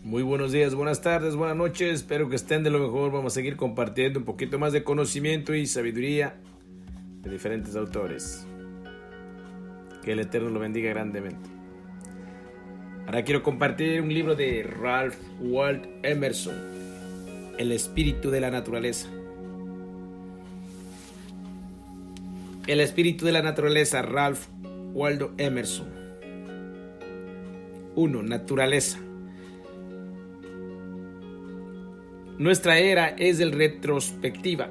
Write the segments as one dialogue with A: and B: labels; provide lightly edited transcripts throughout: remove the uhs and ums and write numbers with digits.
A: Muy buenos días, buenas tardes, buenas noches, espero que estén de lo mejor. Vamos a seguir compartiendo un poquito más de conocimiento y sabiduría de diferentes autores. Que el Eterno lo bendiga grandemente. Ahora quiero compartir un libro de Ralph Waldo Emerson, El espíritu de la naturaleza. El espíritu de la naturaleza, Ralph Waldo Emerson. 1. Naturaleza. Nuestra era es de retrospectiva.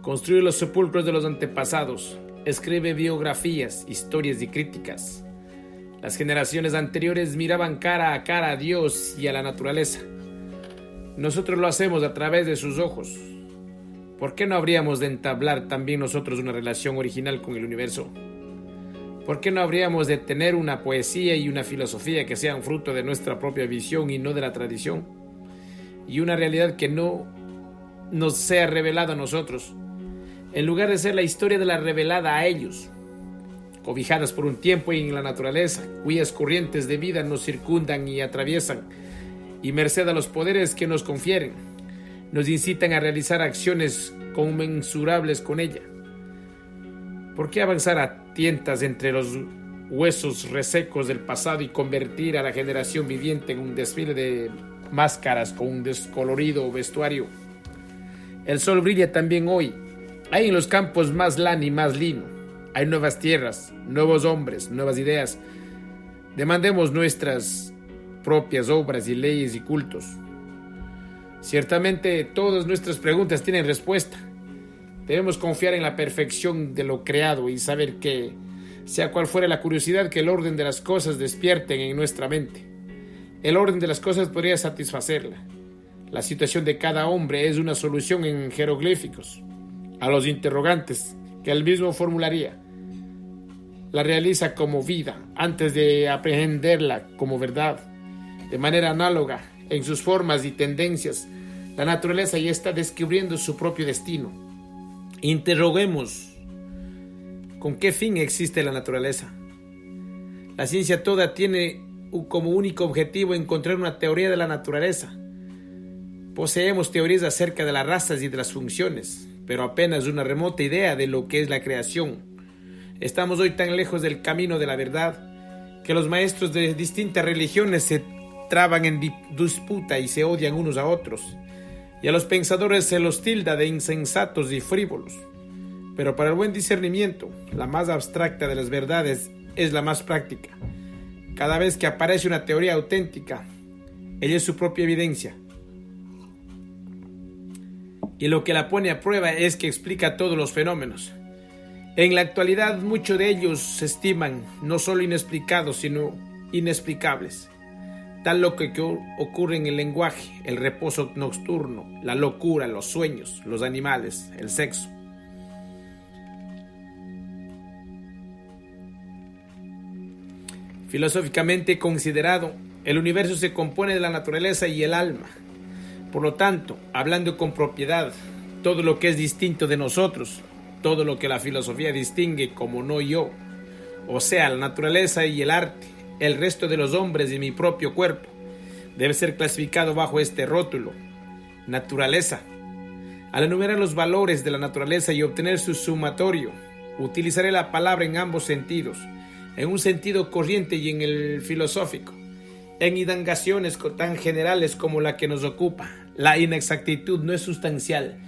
A: Construye los sepulcros de los antepasados. Escribe biografías, historias y críticas. Las generaciones anteriores miraban cara a cara a Dios y a la naturaleza. Nosotros lo hacemos a través de sus ojos. ¿Por qué no habríamos de entablar también nosotros una relación original con el universo? ¿Por qué no habríamos de tener una poesía y una filosofía que sean fruto de nuestra propia visión y no de la tradición? Y una realidad que no nos sea revelada a nosotros, en lugar de ser la historia de la revelada a ellos, cobijadas por un tiempo y en la naturaleza, cuyas corrientes de vida nos circundan y atraviesan, y merced a los poderes que nos confieren, nos incitan a realizar acciones conmensurables con ella. ¿Por qué avanzar a tientas entre los huesos resecos del pasado y convertir a la generación viviente en un desfile de máscaras con un descolorido vestuario? El sol brilla también hoy. Hay en los campos más lana y más lino. Hay nuevas tierras, nuevos hombres, nuevas ideas. Demandemos nuestras propias obras y leyes y cultos. Ciertamente todas nuestras preguntas tienen respuesta. Debemos confiar en la perfección de lo creado y saber que, sea cual fuera la curiosidad que el orden de las cosas despierten en nuestra mente, el orden de las cosas podría satisfacerla. La situación de cada hombre es una solución en jeroglíficos a los interrogantes que él mismo formularía. La realiza como vida antes de aprehenderla como verdad. De manera análoga, en sus formas y tendencias, la naturaleza ya está descubriendo su propio destino. Interroguemos, ¿con qué fin existe la naturaleza? La ciencia toda tiene como único objetivo encontrar una teoría de la naturaleza. Poseemos teorías acerca de las razas y de las funciones, pero apenas una remota idea de lo que es la creación. Estamos hoy tan lejos del camino de la verdad que los maestros de distintas religiones se traban en disputa y se odian unos a otros, y a los pensadores se los tilda de insensatos y frívolos. Pero para el buen discernimiento, la más abstracta de las verdades es la más práctica. Cada vez que aparece una teoría auténtica, ella es su propia evidencia. Y lo que la pone a prueba es que explica todos los fenómenos. En la actualidad, muchos de ellos se estiman no solo inexplicados, sino inexplicables. Tal lo que ocurre en el lenguaje, el reposo nocturno, la locura, los sueños, los animales, el sexo. Filosóficamente considerado, el universo se compone de la naturaleza y el alma. Por lo tanto, hablando con propiedad, todo lo que es distinto de nosotros, todo lo que la filosofía distingue como no yo, o sea, la naturaleza y el arte, el resto de los hombres y mi propio cuerpo, debe ser clasificado bajo este rótulo: naturaleza. Al enumerar los valores de la naturaleza y obtener su sumatorio, utilizaré la palabra en ambos sentidos, en un sentido corriente y en el filosófico, en indagaciones tan generales como la que nos ocupa. La inexactitud no es sustancial.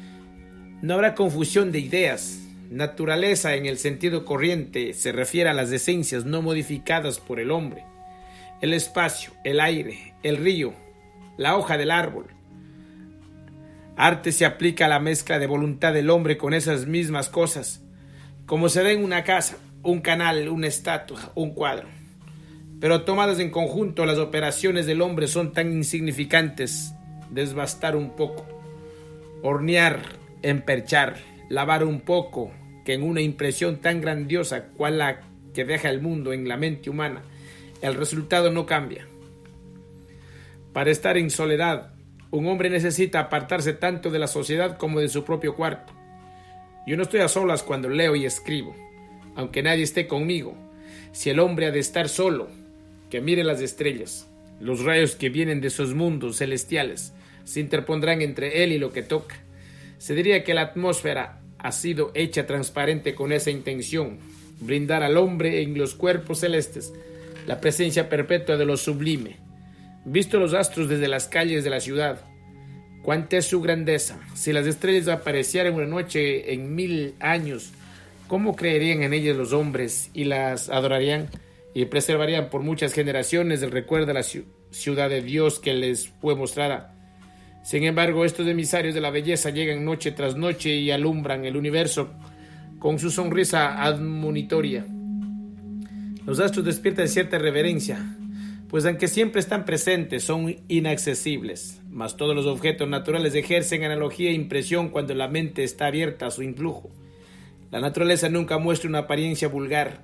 A: No habrá confusión de ideas. Naturaleza en el sentido corriente se refiere a las esencias no modificadas por el hombre. El espacio, el aire, el río, la hoja del árbol. Arte se aplica a la mezcla de voluntad del hombre con esas mismas cosas, como se da en una casa, un canal, una estatua, un cuadro. Pero tomadas en conjunto, las operaciones del hombre son tan insignificantes: desbastar un poco, hornear, emperchar, lavar un poco, que en una impresión tan grandiosa cual la que deja el mundo en la mente humana, el resultado no cambia. Para estar en soledad, un hombre necesita apartarse tanto de la sociedad como de su propio cuarto. Yo no estoy a solas cuando leo y escribo, aunque nadie esté conmigo. Si el hombre ha de estar solo, que mire las estrellas. Los rayos que vienen de esos mundos celestiales se interpondrán entre él y lo que toca. Se diría que la atmósfera ha sido hecha transparente con esa intención, brindar al hombre en los cuerpos celestes la presencia perpetua de lo sublime. Visto los astros desde las calles de la ciudad, cuánta es su grandeza. Si las estrellas aparecieran una noche en 1000 años, ¿cómo creerían en ellas los hombres y las adorarían y preservarían por muchas generaciones el recuerdo de la ciudad de Dios que les fue mostrada? Sin embargo, estos emisarios de la belleza llegan noche tras noche y alumbran el universo con su sonrisa admonitoria. Los astros despiertan cierta reverencia, pues aunque siempre están presentes, son inaccesibles. Mas todos los objetos naturales ejercen analogía e impresión cuando la mente está abierta a su influjo. La naturaleza nunca muestra una apariencia vulgar.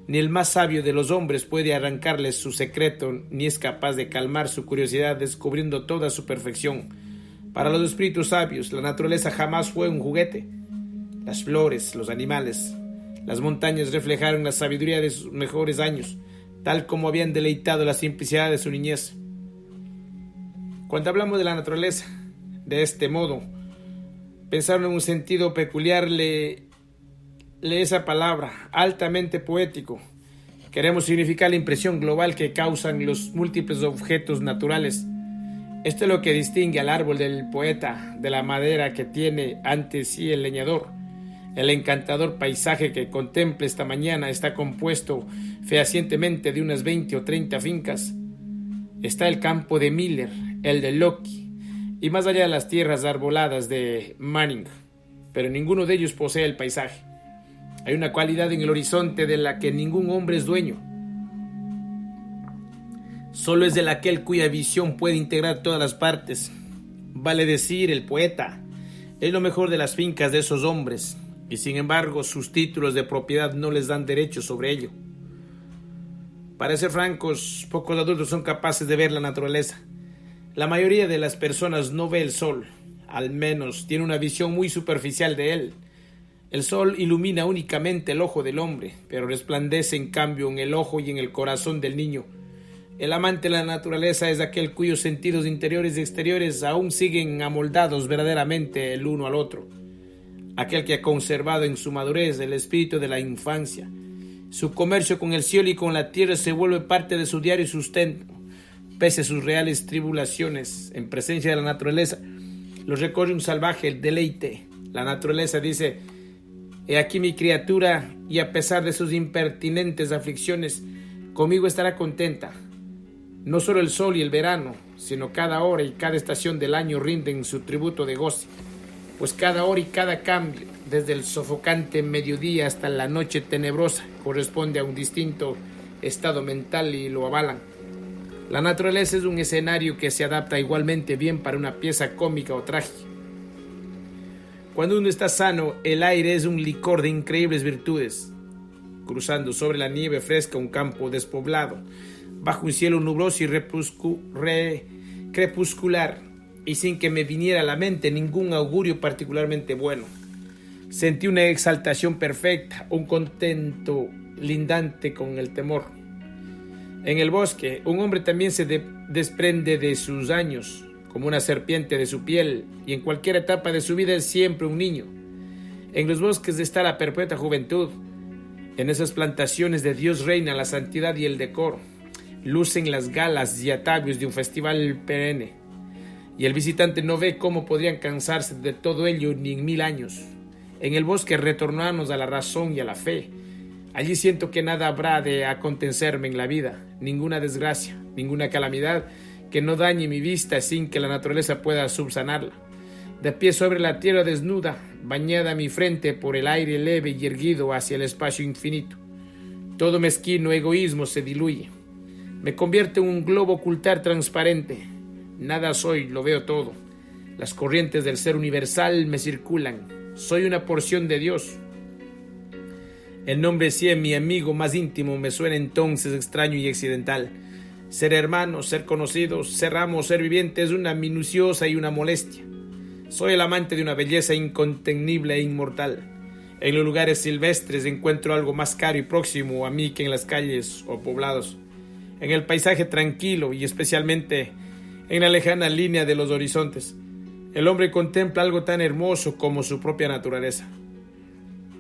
A: Ni el más sabio de los hombres puede arrancarles su secreto, ni es capaz de calmar su curiosidad descubriendo toda su perfección. Para los espíritus sabios, la naturaleza jamás fue un juguete. Las flores, los animales, las montañas reflejaron la sabiduría de sus mejores años, tal como habían deleitado la simplicidad de su niñez. Cuando hablamos de la naturaleza, de este modo, pensar en un sentido peculiar lee esa palabra, altamente poético. Queremos significar la impresión global que causan los múltiples objetos naturales. Esto es lo que distingue al árbol del poeta de la madera que tiene ante sí el leñador. El encantador paisaje que contemple esta mañana está compuesto fehacientemente de unas 20 o 30 fincas. Está el campo de Miller, el de Locke, y más allá de las tierras arboladas de Manning, pero ninguno de ellos posee el paisaje. Hay una cualidad en el horizonte de la que ningún hombre es dueño. Solo es de aquel cuya visión puede integrar todas las partes. Vale decir, el poeta es lo mejor de las fincas de esos hombres, y sin embargo sus títulos de propiedad no les dan derecho sobre ello. Para ser francos, pocos adultos son capaces de ver la naturaleza. La mayoría de las personas no ve el sol, al menos tiene una visión muy superficial de él. El sol ilumina únicamente el ojo del hombre, pero resplandece en cambio en el ojo y en el corazón del niño. El amante de la naturaleza es aquel cuyos sentidos interiores y exteriores aún siguen amoldados verdaderamente el uno al otro. Aquel que ha conservado en su madurez el espíritu de la infancia. Su comercio con el cielo y con la tierra se vuelve parte de su diario sustento. Pese a sus reales tribulaciones, en presencia de la naturaleza, los recorre un salvaje deleite. La naturaleza dice: he aquí mi criatura, y a pesar de sus impertinentes aflicciones, conmigo estará contenta. No solo el sol y el verano, sino cada hora y cada estación del año rinden su tributo de goce, pues cada hora y cada cambio, desde el sofocante mediodía hasta la noche tenebrosa, corresponde a un distinto estado mental y lo avalan. La naturaleza es un escenario que se adapta igualmente bien para una pieza cómica o trágica. Cuando uno está sano, el aire es un licor de increíbles virtudes. Cruzando sobre la nieve fresca un campo despoblado, bajo un cielo nubloso y crepuscular, y sin que me viniera a la mente ningún augurio particularmente bueno, sentí una exaltación perfecta, un contento lindante con el temor. En el bosque, un hombre también se desprende de sus años, como una serpiente de su piel, y en cualquier etapa de su vida es siempre un niño. En los bosques está la perpetua juventud. En esas plantaciones de Dios reina la santidad y el decoro. Lucen las galas y atavios de un festival perenne, y el visitante no ve cómo podrían cansarse de todo ello ni en 1000 años. En el bosque retornamos a la razón y a la fe. Allí siento que nada habrá de acontecerme en la vida, ninguna desgracia, ninguna calamidad que no dañe mi vista sin que la naturaleza pueda subsanarla. De pie sobre la tierra desnuda, bañada mi frente por el aire leve y erguido hacia el espacio infinito, todo mezquino egoísmo se diluye. Me convierto en un globo ocultar transparente. Nada soy, lo veo todo. Las corrientes del ser universal me circulan. Soy una porción de Dios. El nombre Cien, mi amigo más íntimo, me suena entonces extraño y accidental. Ser hermano, ser conocido, ser amo, ser viviente es una minuciosa y una molestia. Soy el amante de una belleza incontenible e inmortal. En los lugares silvestres encuentro algo más caro y próximo a mí que en las calles o poblados. En el paisaje tranquilo y especialmente en la lejana línea de los horizontes, el hombre contempla algo tan hermoso como su propia naturaleza.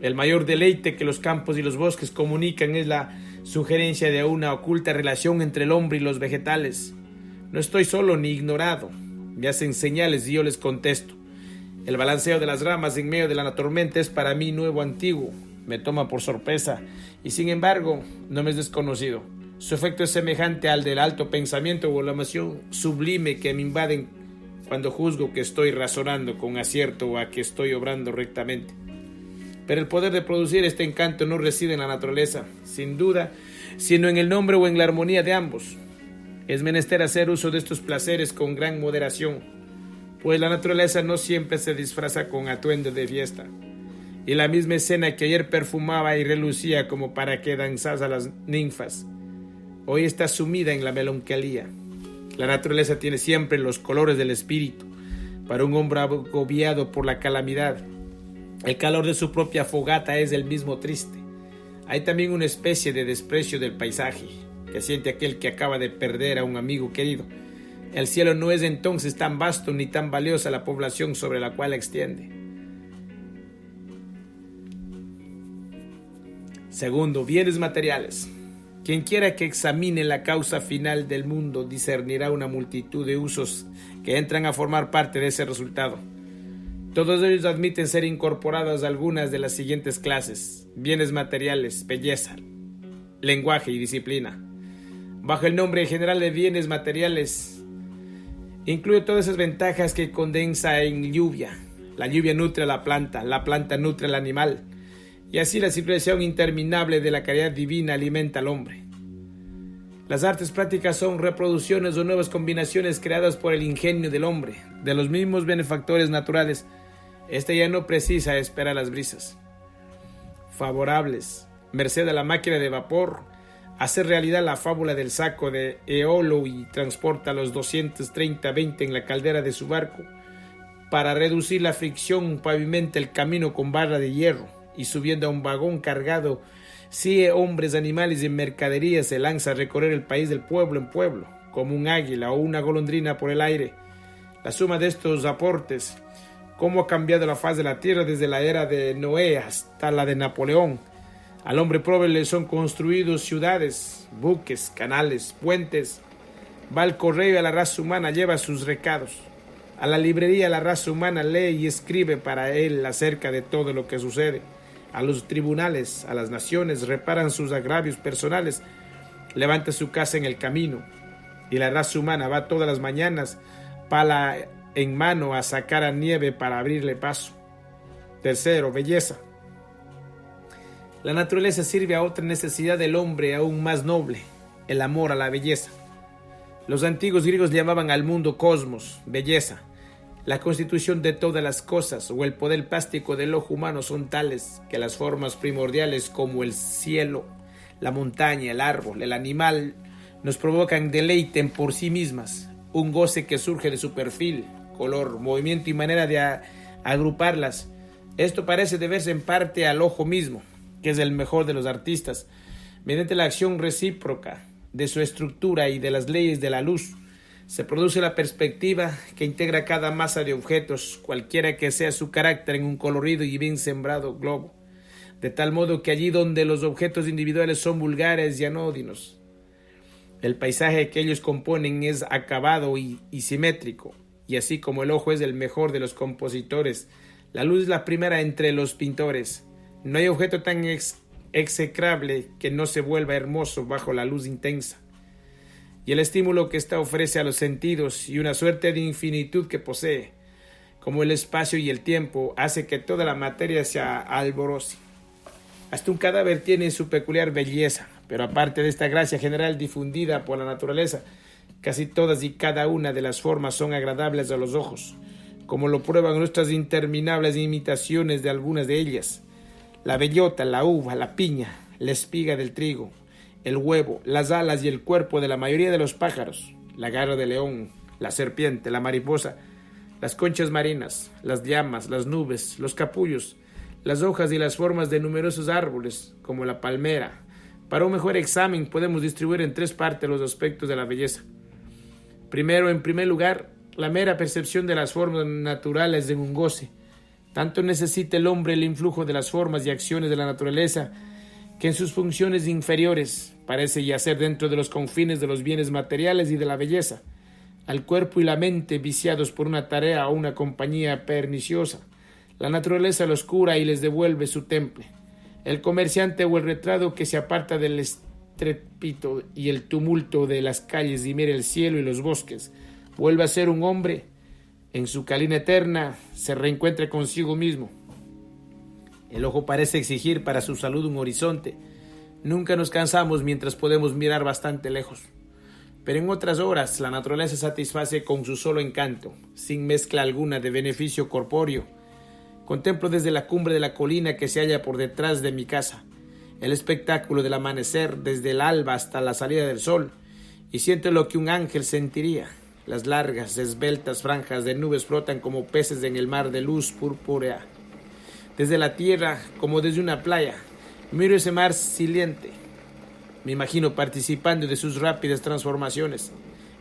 A: El mayor deleite que los campos y los bosques comunican es la sugerencia de una oculta relación entre el hombre y los vegetales. No estoy solo ni ignorado. Me hacen señales y yo les contesto. El balanceo de las ramas en medio de la tormenta es para mí nuevo antiguo. Me toma por sorpresa y sin embargo no me es desconocido. Su efecto es semejante al del alto pensamiento o la emoción sublime que me invaden cuando juzgo que estoy razonando con acierto o a que estoy obrando rectamente. Pero el poder de producir este encanto no reside en la naturaleza, sin duda, sino en el nombre o en la armonía de ambos. Es menester hacer uso de estos placeres con gran moderación, pues la naturaleza no siempre se disfraza con atuendo de fiesta. Y la misma escena que ayer perfumaba y relucía como para que danzase a las ninfas, hoy está sumida en la melancolía. La naturaleza tiene siempre los colores del espíritu. Para un hombre agobiado por la calamidad, el calor de su propia fogata es el mismo triste. Hay también una especie de desprecio del paisaje que siente aquel que acaba de perder a un amigo querido. El cielo no es entonces tan vasto ni tan valiosa la población sobre la cual extiende. Segundo, bienes materiales. Quien quiera que examine la causa final del mundo discernirá una multitud de usos que entran a formar parte de ese resultado. Todos ellos admiten ser incorporados a algunas de las siguientes clases: bienes materiales, belleza, lenguaje y disciplina. Bajo el nombre general de bienes materiales, incluye todas esas ventajas que condensa en lluvia. La lluvia nutre a la planta nutre al animal, y así la circulación interminable de la caridad divina alimenta al hombre. Las artes prácticas son reproducciones o nuevas combinaciones creadas por el ingenio del hombre, de los mismos benefactores naturales. Este ya no precisa esperar las brisas favorables, merced a la máquina de vapor, hace realidad la fábula del saco de Eolo y transporta los 230-20 en la caldera de su barco. Para reducir la fricción pavimenta el camino con barra de hierro y subiendo a un vagón cargado 100 hombres, animales y mercaderías se lanza a recorrer el país del pueblo en pueblo, como un águila o una golondrina por el aire. La suma de estos aportes, cómo ha cambiado la faz de la tierra desde la era de Noé hasta la de Napoleón. Al hombre pobre le son construidos ciudades, buques, canales, puentes. Va al correo y a la raza humana lleva sus recados. A la librería la raza humana lee y escribe para él acerca de todo lo que sucede. A los tribunales, a las naciones, reparan sus agravios personales. Levanta su casa en el camino. Y la raza humana va todas las mañanas, pala en mano, a sacar a nieve para abrirle paso. Tercero, belleza. La naturaleza sirve a otra necesidad del hombre aún más noble, el amor a la belleza. Los antiguos griegos llamaban al mundo cosmos, belleza. La constitución de todas las cosas o el poder plástico del ojo humano son tales que las formas primordiales como el cielo, la montaña, el árbol, el animal, nos provocan deleite en por sí mismas, un goce que surge de su perfil, color, movimiento y manera de agruparlas. Esto parece deberse en parte al ojo mismo, que es el mejor de los artistas, mediante la acción recíproca de su estructura y de las leyes de la luz. Se produce la perspectiva que integra cada masa de objetos, cualquiera que sea su carácter, en un colorido y bien sembrado globo, de tal modo que allí donde los objetos individuales son vulgares y anodinos, el paisaje que ellos componen es acabado y simétrico, y así como el ojo es el mejor de los compositores, la luz es la primera entre los pintores. No hay objeto tan execrable que no se vuelva hermoso bajo la luz intensa. Y el estímulo que ésta ofrece a los sentidos y una suerte de infinitud que posee, como el espacio y el tiempo, hace que toda la materia se alboroce. Hasta un cadáver tiene su peculiar belleza, pero aparte de esta gracia general difundida por la naturaleza, casi todas y cada una de las formas son agradables a los ojos, como lo prueban nuestras interminables imitaciones de algunas de ellas. La bellota, la uva, la piña, la espiga del trigo, el huevo, las alas y el cuerpo de la mayoría de los pájaros, la garra del león, la serpiente, la mariposa, las conchas marinas, las llamas, las nubes, los capullos, las hojas y las formas de numerosos árboles, como la palmera. Para un mejor examen podemos distribuir en 3 partes los aspectos de la belleza. Primero, en primer lugar, la mera percepción de las formas naturales de un goce. Tanto necesita el hombre el influjo de las formas y acciones de la naturaleza, que en sus funciones inferiores parece yacer dentro de los confines de los bienes materiales y de la belleza, al cuerpo y la mente viciados por una tarea o una compañía perniciosa. La naturaleza los cura y les devuelve su temple. El comerciante o el letrado que se aparta del estrépito y el tumulto de las calles y mira el cielo y los bosques, vuelve a ser un hombre. En su calina eterna se reencuentra consigo mismo. El ojo parece exigir para su salud un horizonte. Nunca nos cansamos mientras podemos mirar bastante lejos. Pero en otras horas la naturaleza satisface con su solo encanto, sin mezcla alguna de beneficio corpóreo. Contemplo desde la cumbre de la colina que se halla por detrás de mi casa el espectáculo del amanecer desde el alba hasta la salida del sol, y siento lo que un ángel sentiría. Las largas, esbeltas franjas de nubes flotan como peces en el mar de luz purpúrea. Desde la tierra, como desde una playa, miro ese mar silente. Me imagino participando de sus rápidas transformaciones.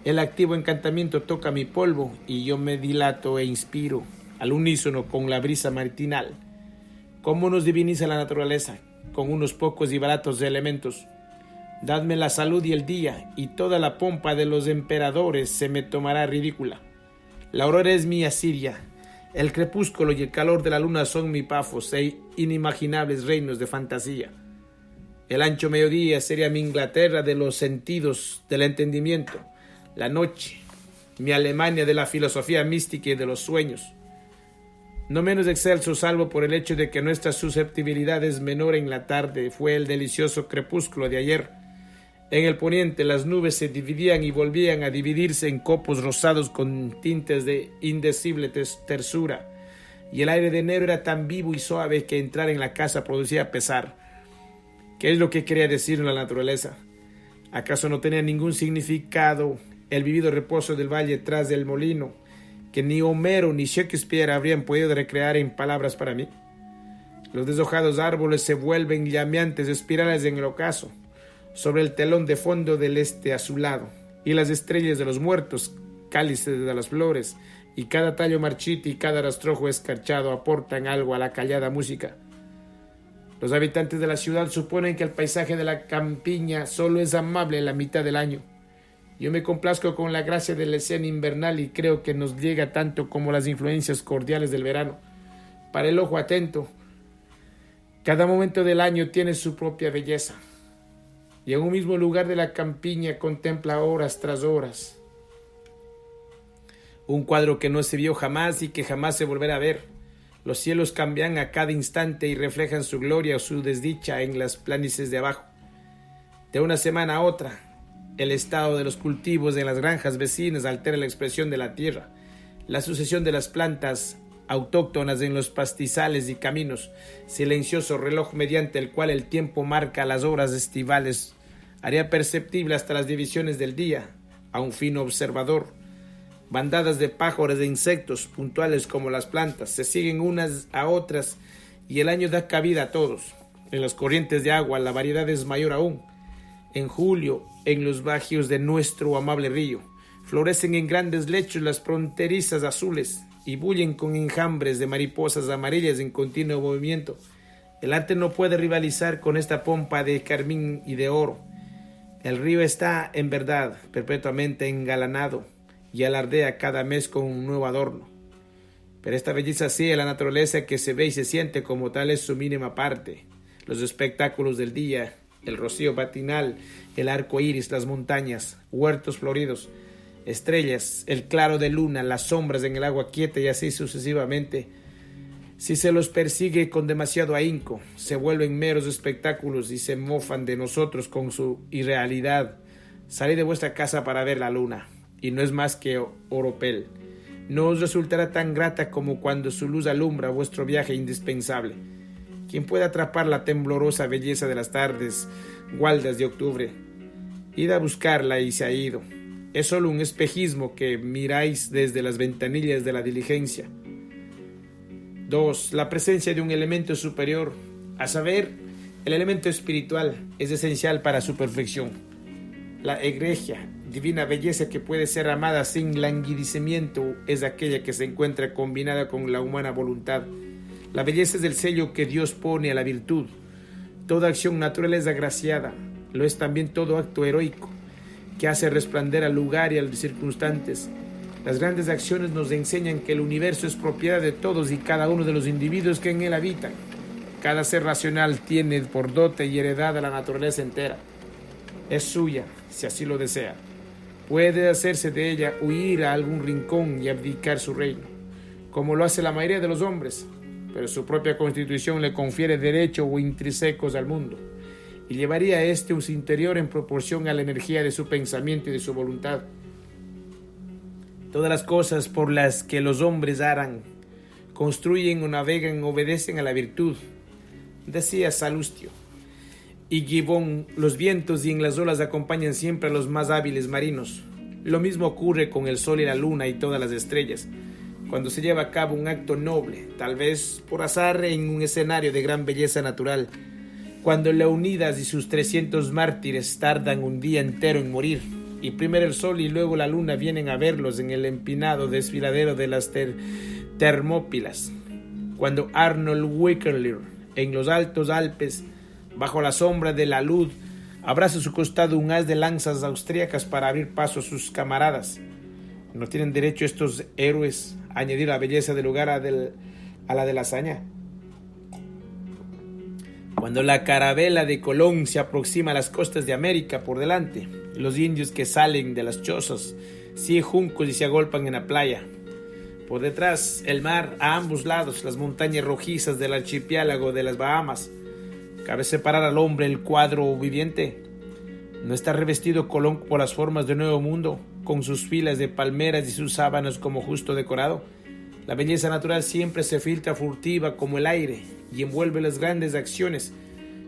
A: El activo encantamiento toca mi polvo y yo me dilato e inspiro al unísono con la brisa matinal. ¿Cómo nos diviniza la naturaleza con unos pocos y baratos elementos? Dadme la salud y el día, y toda la pompa de los emperadores se me tomará ridícula. La aurora es mi Asiria, el crepúsculo y el calor de la luna son mi Pafos e inimaginables reinos de fantasía. El ancho mediodía sería mi Inglaterra de los sentidos, del entendimiento. La noche, mi Alemania de la filosofía mística y de los sueños. No menos excelso, salvo por el hecho de que nuestra susceptibilidad es menor en la tarde, fue el delicioso crepúsculo de ayer. En el poniente las nubes se dividían y volvían a dividirse en copos rosados con tintes de indecible tersura, y el aire de enero era tan vivo y suave que entrar en la casa producía pesar. ¿Qué es lo que quería decir la naturaleza? ¿Acaso no tenía ningún significado el vivido reposo del valle tras del molino, que ni Homero ni Shakespeare habrían podido recrear en palabras para mí? Los deshojados árboles se vuelven llameantes espirales en el ocaso, sobre el telón de fondo del este azulado, y las estrellas de los muertos, cálices de las flores, y cada tallo marchito y cada rastrojo escarchado aportan algo a la callada música. Los habitantes de la ciudad suponen que el paisaje de la campiña solo es amable la mitad del año. Yo me complazco con la gracia de la escena invernal y creo que nos llega tanto como las influencias cordiales del verano. Para el ojo atento, cada momento del año tiene su propia belleza. Y en un mismo lugar de la campiña contempla horas tras horas un cuadro que no se vio jamás y que jamás se volverá a ver. Los cielos cambian a cada instante y reflejan su gloria o su desdicha en las planicies de abajo. De una semana a otra, el estado de los cultivos en las granjas vecinas altera la expresión de la tierra. La sucesión de las plantas autóctonas en los pastizales y caminos, silencioso reloj mediante el cual el tiempo marca las horas estivales, haría perceptible hasta las divisiones del día a un fino observador. Bandadas de pájaros e insectos, puntuales como las plantas, se siguen unas a otras y el año da cabida a todos. En las corrientes de agua la variedad es mayor aún. En julio, en los bajíos de nuestro amable río, florecen en grandes lechos las fronterizas azules y bullen con enjambres de mariposas amarillas en continuo movimiento. El arte no puede rivalizar con esta pompa de carmín y de oro. El río está, en verdad, perpetuamente engalanado y alardea cada mes con un nuevo adorno. Pero esta belleza sí de la naturaleza que se ve y se siente como tal es su mínima parte. Los espectáculos del día, el rocío matinal, el arco iris, las montañas, huertos floridos, estrellas, el claro de luna, las sombras en el agua quieta y así sucesivamente. Si se los persigue con demasiado ahínco, se vuelven meros espectáculos y se mofan de nosotros con su irrealidad. Salid de vuestra casa para ver la luna, y no es más que oropel. No os resultará tan grata como cuando su luz alumbra vuestro viaje indispensable. ¿Quién puede atrapar la temblorosa belleza de las tardes gualdas de octubre? Id a buscarla y se ha ido. Es solo un espejismo que miráis desde las ventanillas de la diligencia. 2. La presencia de un elemento superior, a saber, el elemento espiritual, es esencial para su perfección. La egregia, divina belleza que puede ser amada sin languidecimiento, es aquella que se encuentra combinada con la humana voluntad. La belleza es el sello que Dios pone a la virtud. Toda acción natural es agraciada, lo es también todo acto heroico, que hace resplandecer al lugar y a las circunstancias. Las grandes acciones nos enseñan que el universo es propiedad de todos y cada uno de los individuos que en él habitan. Cada ser racional tiene por dote y heredad a la naturaleza entera. Es suya, si así lo desea. Puede hacerse de ella, huir a algún rincón y abdicar su reino, como lo hace la mayoría de los hombres, pero su propia constitución le confiere derecho o intrínsecos al mundo, y llevaría a este un interior en proporción a la energía de su pensamiento y de su voluntad. Todas las cosas por las que los hombres aran, construyen o navegan, obedecen a la virtud, decía Salustio. Y Gibbon, los vientos y en las olas acompañan siempre a los más hábiles marinos. Lo mismo ocurre con el sol y la luna y todas las estrellas. Cuando se lleva a cabo un acto noble, tal vez por azar en un escenario de gran belleza natural, cuando Leonidas y sus 300 mártires tardan un día entero en morir, y primero el sol y luego la luna vienen a verlos en el empinado desfiladero de las Termópilas, cuando Arnold Wickerler, en los altos Alpes, bajo la sombra de la luz, abraza a su costado un haz de lanzas austríacas para abrir paso a sus camaradas. ¿No tienen derecho estos héroes a añadir la belleza del lugar a la de la hazaña? Cuando la carabela de Colón se aproxima a las costas de América por delante, los indios que salen de las chozas siguen juncos y se agolpan en la playa. Por detrás, el mar, a ambos lados, las montañas rojizas del archipiélago de las Bahamas. ¿Cabe separar al hombre el cuadro viviente? ¿No está revestido Colón por las formas del Nuevo Mundo, con sus filas de palmeras y sus sábanas como justo decorado? La belleza natural siempre se filtra furtiva como el aire y envuelve las grandes acciones.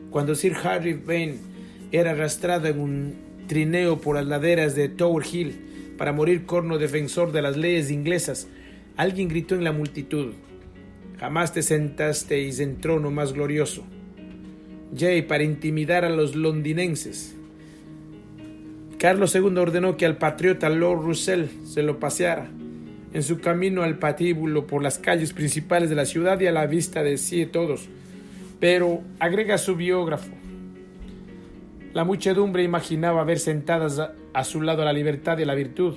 A: Cuando Sir Harry Vane era arrastrado en un trineo por las laderas de Tower Hill para morir corno defensor de las leyes inglesas, alguien gritó en la multitud: «Jamás te sentasteis en trono más glorioso». Jay, para intimidar a los londinenses, Carlos II ordenó que al patriota Lord Russell se lo paseara en su camino al patíbulo por las calles principales de la ciudad y a la vista de sí todos. Pero, agrega su biógrafo, la muchedumbre imaginaba ver sentadas a su lado la libertad y la virtud.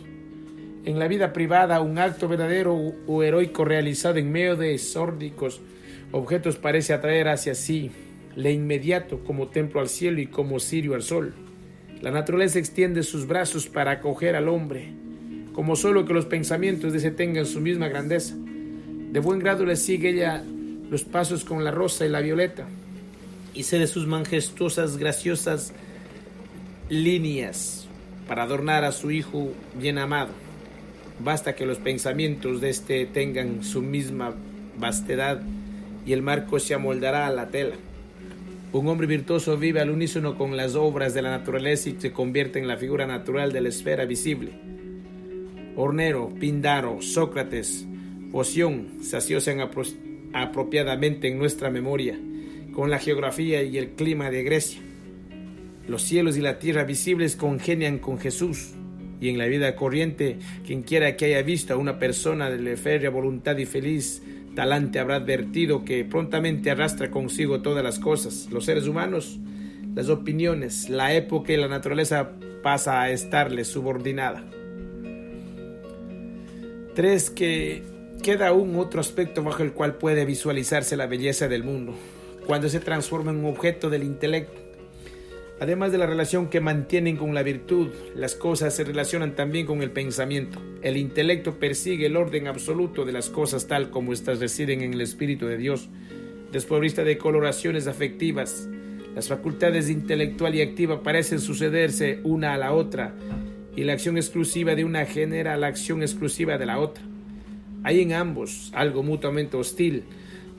A: En la vida privada, un acto verdadero o heroico realizado en medio de sórdicos objetos parece atraer hacia sí le inmediato, como templo al cielo y como cirio al sol. La naturaleza extiende sus brazos para acoger al hombre, como solo que los pensamientos de ese tengan su misma grandeza. De buen grado le sigue ella los pasos con la rosa y la violeta, y cede sus majestuosas, graciosas líneas para adornar a su hijo bien amado. Basta que los pensamientos de éste tengan su misma vastedad y el marco se amoldará a la tela. Un hombre virtuoso vive al unísono con las obras de la naturaleza y se convierte en la figura natural de la esfera visible. Hornero, Píndaro, Sócrates, Foción se asocian apropiadamente en nuestra memoria con la geografía y el clima de Grecia. Los cielos y la tierra visibles congenian con Jesús, y en la vida corriente, quien quiera que haya visto a una persona de férrea voluntad y feliz talante habrá advertido que prontamente arrastra consigo todas las cosas, los seres humanos, las opiniones, la época y la naturaleza pasa a estarle subordinada. 3. Que queda aún otro aspecto bajo el cual puede visualizarse la belleza del mundo, cuando se transforma en un objeto del intelecto. Además de la relación que mantienen con la virtud, las cosas se relacionan también con el pensamiento. El intelecto persigue el orden absoluto de las cosas tal como éstas residen en el Espíritu de Dios, desprovista de coloraciones afectivas. Las facultades intelectual y activa parecen sucederse una a la otra, y la acción exclusiva de una genera la acción exclusiva de la otra. Hay en ambos algo mutuamente hostil,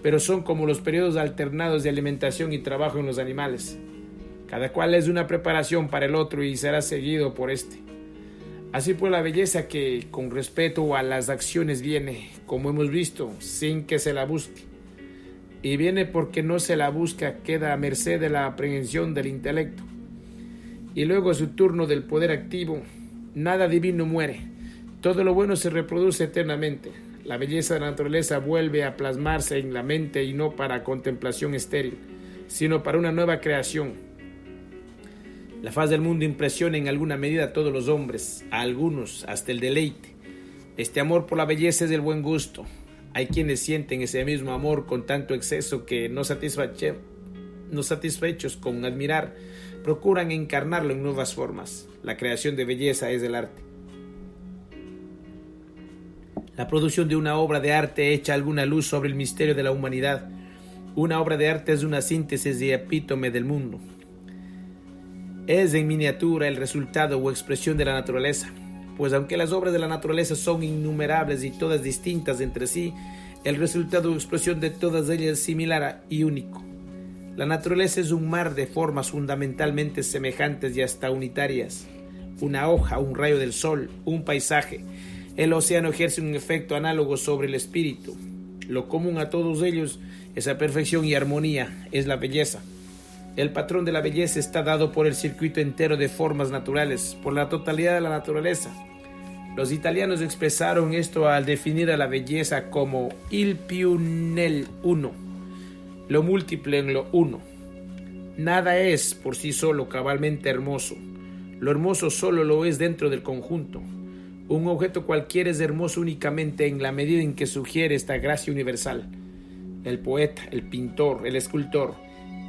A: pero son como los periodos alternados de alimentación y trabajo en los animales. Cada cual es una preparación para el otro y será seguido por este. Así pues, la belleza que con respeto a las acciones viene, como hemos visto, sin que se la busque. y viene porque no se la busca, queda a merced de la aprehensión del intelecto. Y luego a su turno del poder activo, nada divino muere, todo lo bueno se reproduce eternamente. La belleza de la naturaleza vuelve a plasmarse en la mente y no para contemplación estéril, sino para una nueva creación. La faz del mundo impresiona en alguna medida a todos los hombres, a algunos hasta el deleite. Este amor por la belleza es del buen gusto. Hay quienes sienten ese mismo amor con tanto exceso que no satisfechos con admirar, procuran encarnarlo en nuevas formas. La creación de belleza es el arte. La producción de una obra de arte echa alguna luz sobre el misterio de la humanidad. Una obra de arte es una síntesis y epítome del mundo. Es en miniatura el resultado o expresión de la naturaleza, pues aunque las obras de la naturaleza son innumerables y todas distintas entre sí, el resultado o expresión de todas ellas es similar y único. La naturaleza es un mar de formas fundamentalmente semejantes y hasta unitarias. Una hoja, un rayo del sol, un paisaje. El océano ejerce un efecto análogo sobre el espíritu. Lo común a todos ellos, esa perfección y armonía, es la belleza. El patrón de la belleza está dado por el circuito entero de formas naturales, por la totalidad de la naturaleza. Los italianos expresaron esto al definir a la belleza como il più nel uno, lo múltiple en lo uno. Nada es por sí solo cabalmente hermoso. Lo hermoso solo lo es dentro del conjunto. Un objeto cualquiera es hermoso únicamente en la medida en que sugiere esta gracia universal. El poeta, el pintor, el escultor,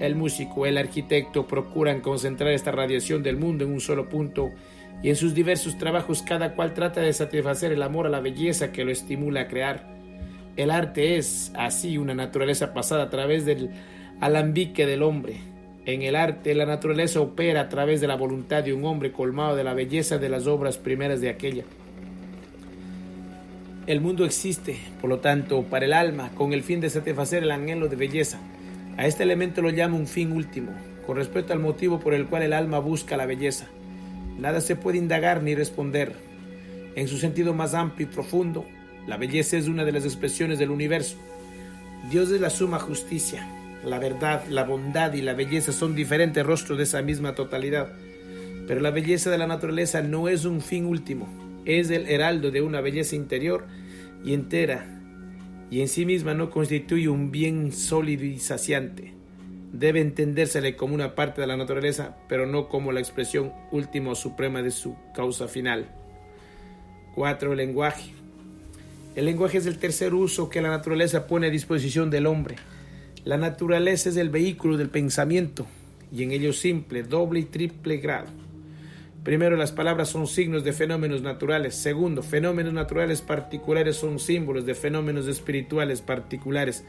A: el músico, el arquitecto procuran concentrar esta radiación del mundo en un solo punto, y en sus diversos trabajos cada cual trata de satisfacer el amor a la belleza que lo estimula a crear. El arte es, así, una naturaleza pasada a través del alambique del hombre. En el arte, la naturaleza opera a través de la voluntad de un hombre colmado de la belleza de las obras primeras de aquella. El mundo existe, por lo tanto, para el alma, con el fin de satisfacer el anhelo de belleza. A este elemento lo llama un fin último, con respecto al motivo por el cual el alma busca la belleza. Nada se puede indagar ni responder. En su sentido más amplio y profundo, la belleza es una de las expresiones del universo. Dios es la suma justicia. La verdad, la bondad y la belleza son diferentes rostros de esa misma totalidad. Pero la belleza de la naturaleza no es un fin último, es el heraldo de una belleza interior y entera, y en sí misma no constituye un bien sólido y saciante. Debe entendérsele como una parte de la naturaleza, pero no como la expresión última o suprema de su causa final. 4. El lenguaje. El lenguaje es el tercer uso que la naturaleza pone a disposición del hombre. La naturaleza es el vehículo del pensamiento, y en ello simple, doble y triple grado. Primero, las palabras son signos de fenómenos naturales. Segundo, fenómenos naturales particulares son símbolos de fenómenos espirituales particulares.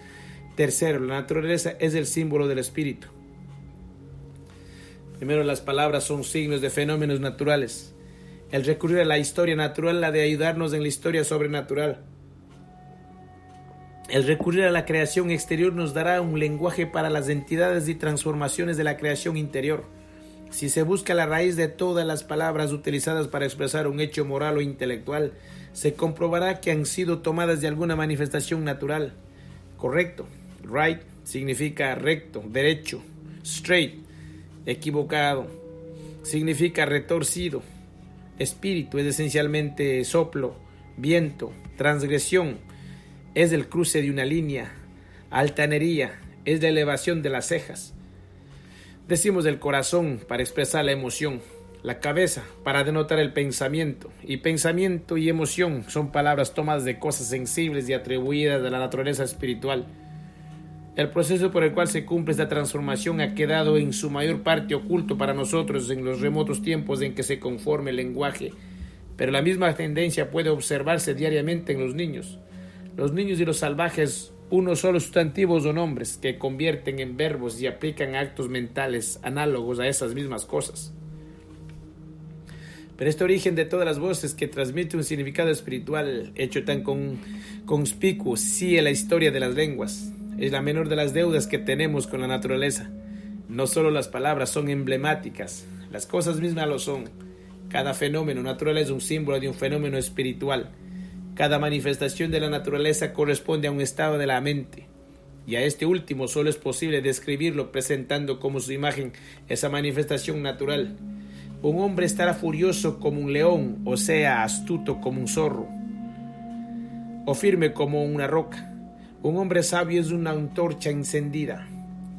A: Tercero, la naturaleza es el símbolo del espíritu. Primero, las palabras son signos de fenómenos naturales. El recurrir a la historia natural, la de ayudarnos en la historia sobrenatural. El recurrir a la creación exterior nos dará un lenguaje para las entidades y transformaciones de la creación interior. Si se busca la raíz de todas las palabras utilizadas para expresar un hecho moral o intelectual, se comprobará que han sido tomadas de alguna manifestación natural. Correcto, right, significa recto, derecho. Straight, equivocado, significa retorcido. Espíritu es esencialmente soplo, viento. Transgresión es el cruce de una línea. Altanería es la elevación de las cejas. Decimos el corazón para expresar la emoción, la cabeza para denotar el pensamiento, y pensamiento y emoción son palabras tomadas de cosas sensibles y atribuidas a la naturaleza espiritual. El proceso por el cual se cumple esta transformación ha quedado en su mayor parte oculto para nosotros en los remotos tiempos en que se conforme el lenguaje, pero la misma tendencia puede observarse diariamente en los niños. Los niños y los salvajes, unos solo sustantivos o nombres que convierten en verbos y aplican actos mentales análogos a esas mismas cosas. Pero este origen de todas las voces que transmite un significado espiritual, hecho tan conspicuo, sí en la historia de las lenguas, es la menor de las deudas que tenemos con la naturaleza. No solo las palabras son emblemáticas, las cosas mismas lo son. Cada fenómeno natural es un símbolo de un fenómeno espiritual. Cada manifestación de la naturaleza corresponde a un estado de la mente. y a este último solo es posible describirlo presentando como su imagen esa manifestación natural. Un hombre estará furioso como un león, o sea, astuto como un zorro, o firme como una roca. Un hombre sabio es una antorcha encendida,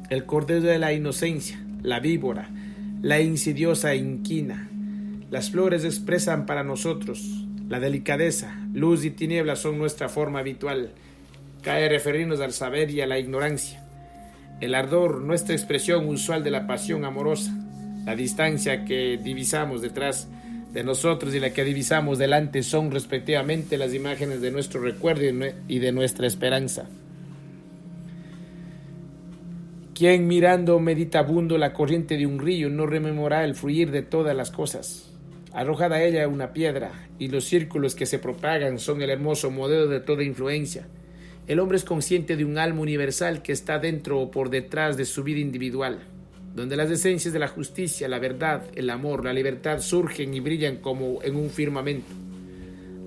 A: el cordero de la inocencia, la víbora, la insidiosa inquina. Las flores expresan para nosotros la delicadeza, luz y tinieblas son nuestra forma habitual. Cabe referirnos al saber y a la ignorancia. El ardor, nuestra expresión usual de la pasión amorosa. La distancia que divisamos detrás de nosotros y la que divisamos delante son respectivamente las imágenes de nuestro recuerdo y de nuestra esperanza. Quien mirando meditabundo la corriente de un río no rememora el fluir de todas las cosas. Arrojada a ella una piedra, y los círculos que se propagan son el hermoso modelo de toda influencia. El hombre es consciente de un alma universal que está dentro o por detrás de su vida individual, donde las esencias de la justicia, la verdad, el amor, la libertad surgen y brillan como en un firmamento.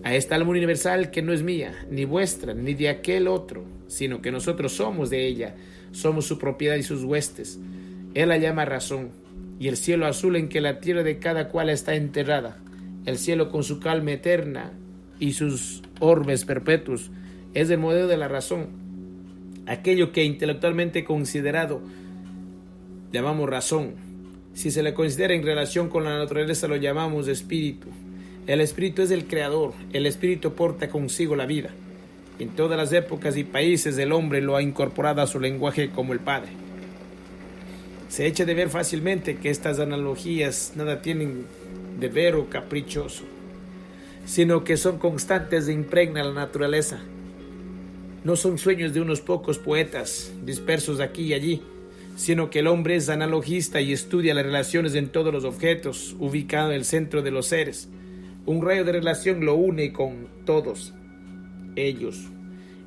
A: A esta alma universal que no es mía, ni vuestra, ni de aquel otro, sino que nosotros somos de ella, somos su propiedad y sus huestes. Él la llama razón, y el cielo azul en que la tierra de cada cual está enterrada, el cielo con su calma eterna y sus orbes perpetuos, es el modelo de la razón. Aquello que intelectualmente considerado llamamos razón. Si se le considera en relación con la naturaleza lo llamamos espíritu. El espíritu es el creador, el espíritu porta consigo la vida. En todas las épocas y países el hombre lo ha incorporado a su lenguaje como el Padre. Se echa de ver fácilmente que estas analogías nada tienen de vero caprichoso, sino que son constantes e impregnan la naturaleza. No son sueños de unos pocos poetas dispersos aquí y allí, sino que el hombre es analogista y estudia las relaciones en todos los objetos, ubicado en el centro de los seres. Un rayo de relación lo une con todos ellos,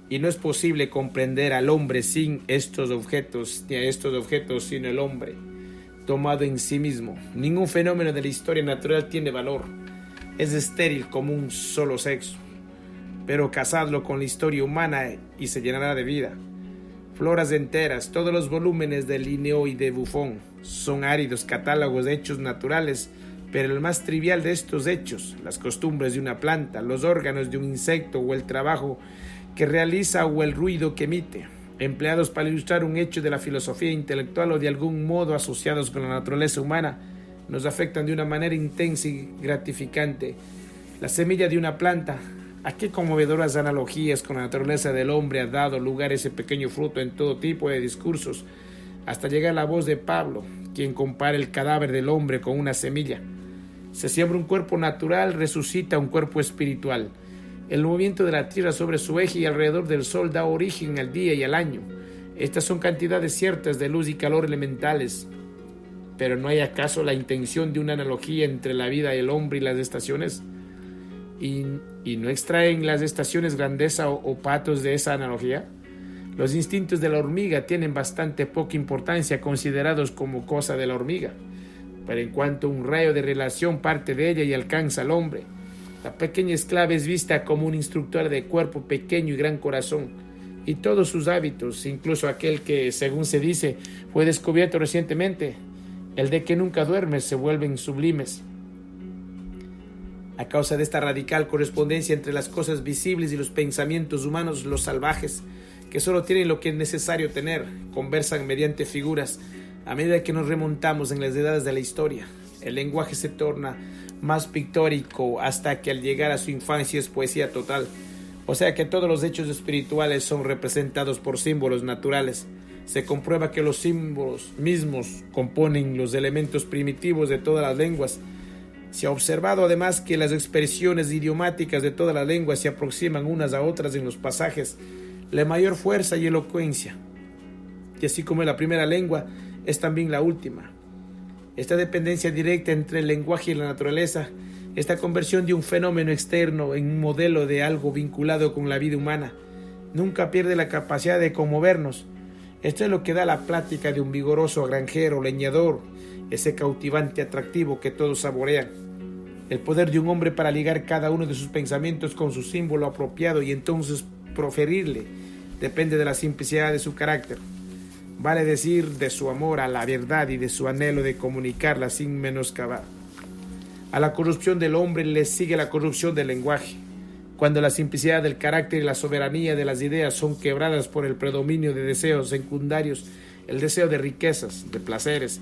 A: y no es posible comprender al hombre sin estos objetos, ni a estos objetos sin el hombre tomado en sí mismo. Ningún fenómeno de la historia natural tiene valor, es estéril como un solo sexo, pero casadlo con la historia humana y se llenará de vida. Floras enteras, todos los volúmenes de Linneo y de Buffon son áridos catálogos de hechos naturales, pero el más trivial de estos hechos, las costumbres de una planta, los órganos de un insecto o el trabajo que realiza o el ruido que emite, empleados para ilustrar un hecho de la filosofía intelectual o de algún modo asociados con la naturaleza humana, nos afectan de una manera intensa y gratificante. La semilla de una planta, ¿a qué conmovedoras analogías con la naturaleza del hombre ha dado lugar ese pequeño fruto en todo tipo de discursos, hasta llegar a la voz de Pablo, quien compara el cadáver del hombre con una semilla? Se siembra un cuerpo natural, resucita un cuerpo espiritual. El movimiento de la Tierra sobre su eje y alrededor del Sol da origen al día y al año. Estas son cantidades ciertas de luz y calor elementales. Pero ¿no hay acaso la intención de una analogía entre la vida del hombre y las estaciones? ¿Y no extraen las estaciones grandeza o patos de esa analogía? Los instintos de la hormiga tienen bastante poca importancia considerados como cosa de la hormiga, pero en cuanto un rayo de relación parte de ella y alcanza al hombre, la pequeña esclava es vista como un instructor de cuerpo pequeño y gran corazón, y todos sus hábitos, incluso aquel que, según se dice, fue descubierto recientemente, el de que nunca duerme, se vuelven sublimes. A causa de esta radical correspondencia entre las cosas visibles y los pensamientos humanos, los salvajes, que solo tienen lo que es necesario tener, conversan mediante figuras. A medida que nos remontamos en las edades de la historia, el lenguaje se torna más pictórico hasta que al llegar a su infancia es poesía total. O sea que todos los hechos espirituales son representados por símbolos naturales. Se comprueba que los símbolos mismos componen los elementos primitivos de todas las lenguas. Se ha observado además que las expresiones idiomáticas de todas las lenguas se aproximan unas a otras en los pasajes de mayor fuerza y elocuencia. Y así como en la primera lengua, es también la última. Esta dependencia directa entre el lenguaje y la naturaleza, esta conversión de un fenómeno externo en un modelo de algo vinculado con la vida humana, nunca pierde la capacidad de conmovernos. Esto es lo que da la plática de un vigoroso granjero, leñador, ese cautivante atractivo que todos saborean. El poder de un hombre para ligar cada uno de sus pensamientos con su símbolo apropiado y entonces proferirle depende de la simplicidad de su carácter. Vale decir, de su amor a la verdad y de su anhelo de comunicarla sin menoscabar. A la corrupción del hombre le sigue la corrupción del lenguaje. Cuando la simplicidad del carácter y la soberanía de las ideas son quebradas por el predominio de deseos secundarios, el deseo de riquezas, de placeres,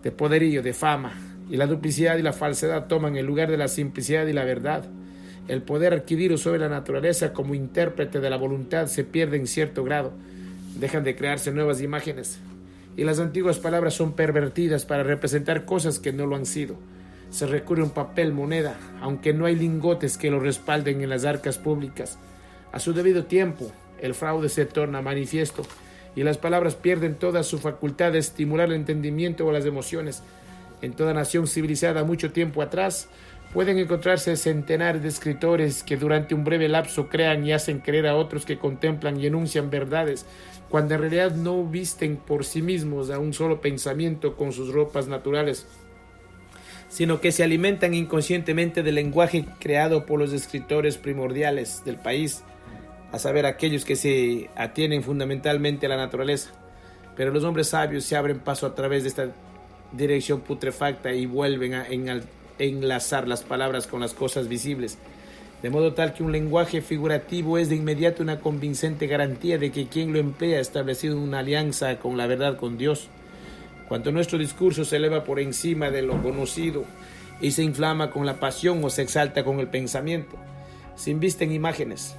A: de poderío, de fama, y la duplicidad y la falsedad toman el lugar de la simplicidad y la verdad, el poder adquirido sobre la naturaleza como intérprete de la voluntad se pierde en cierto grado. Dejan de crearse nuevas imágenes, y las antiguas palabras son pervertidas para representar cosas que no lo han sido. Se recurre a un papel moneda, aunque no hay lingotes que lo respalden en las arcas públicas. A su debido tiempo, el fraude se torna manifiesto, y las palabras pierden toda su facultad de estimular el entendimiento o las emociones. En toda nación civilizada mucho tiempo atrás, pueden encontrarse centenares de escritores que durante un breve lapso crean y hacen creer a otros que contemplan y enuncian verdades, cuando en realidad no visten por sí mismos a un solo pensamiento con sus ropas naturales, sino que se alimentan inconscientemente del lenguaje creado por los escritores primordiales del país, a saber, aquellos que se atienen fundamentalmente a la naturaleza. Pero los hombres sabios se abren paso a través de esta dirección putrefacta y vuelven a enlazar las palabras con las cosas visibles, de modo tal que un lenguaje figurativo es de inmediato una convincente garantía de que quien lo emplea ha establecido una alianza con la verdad, con Dios. Cuando nuestro discurso se eleva por encima de lo conocido y se inflama con la pasión o se exalta con el pensamiento, se invisten imágenes.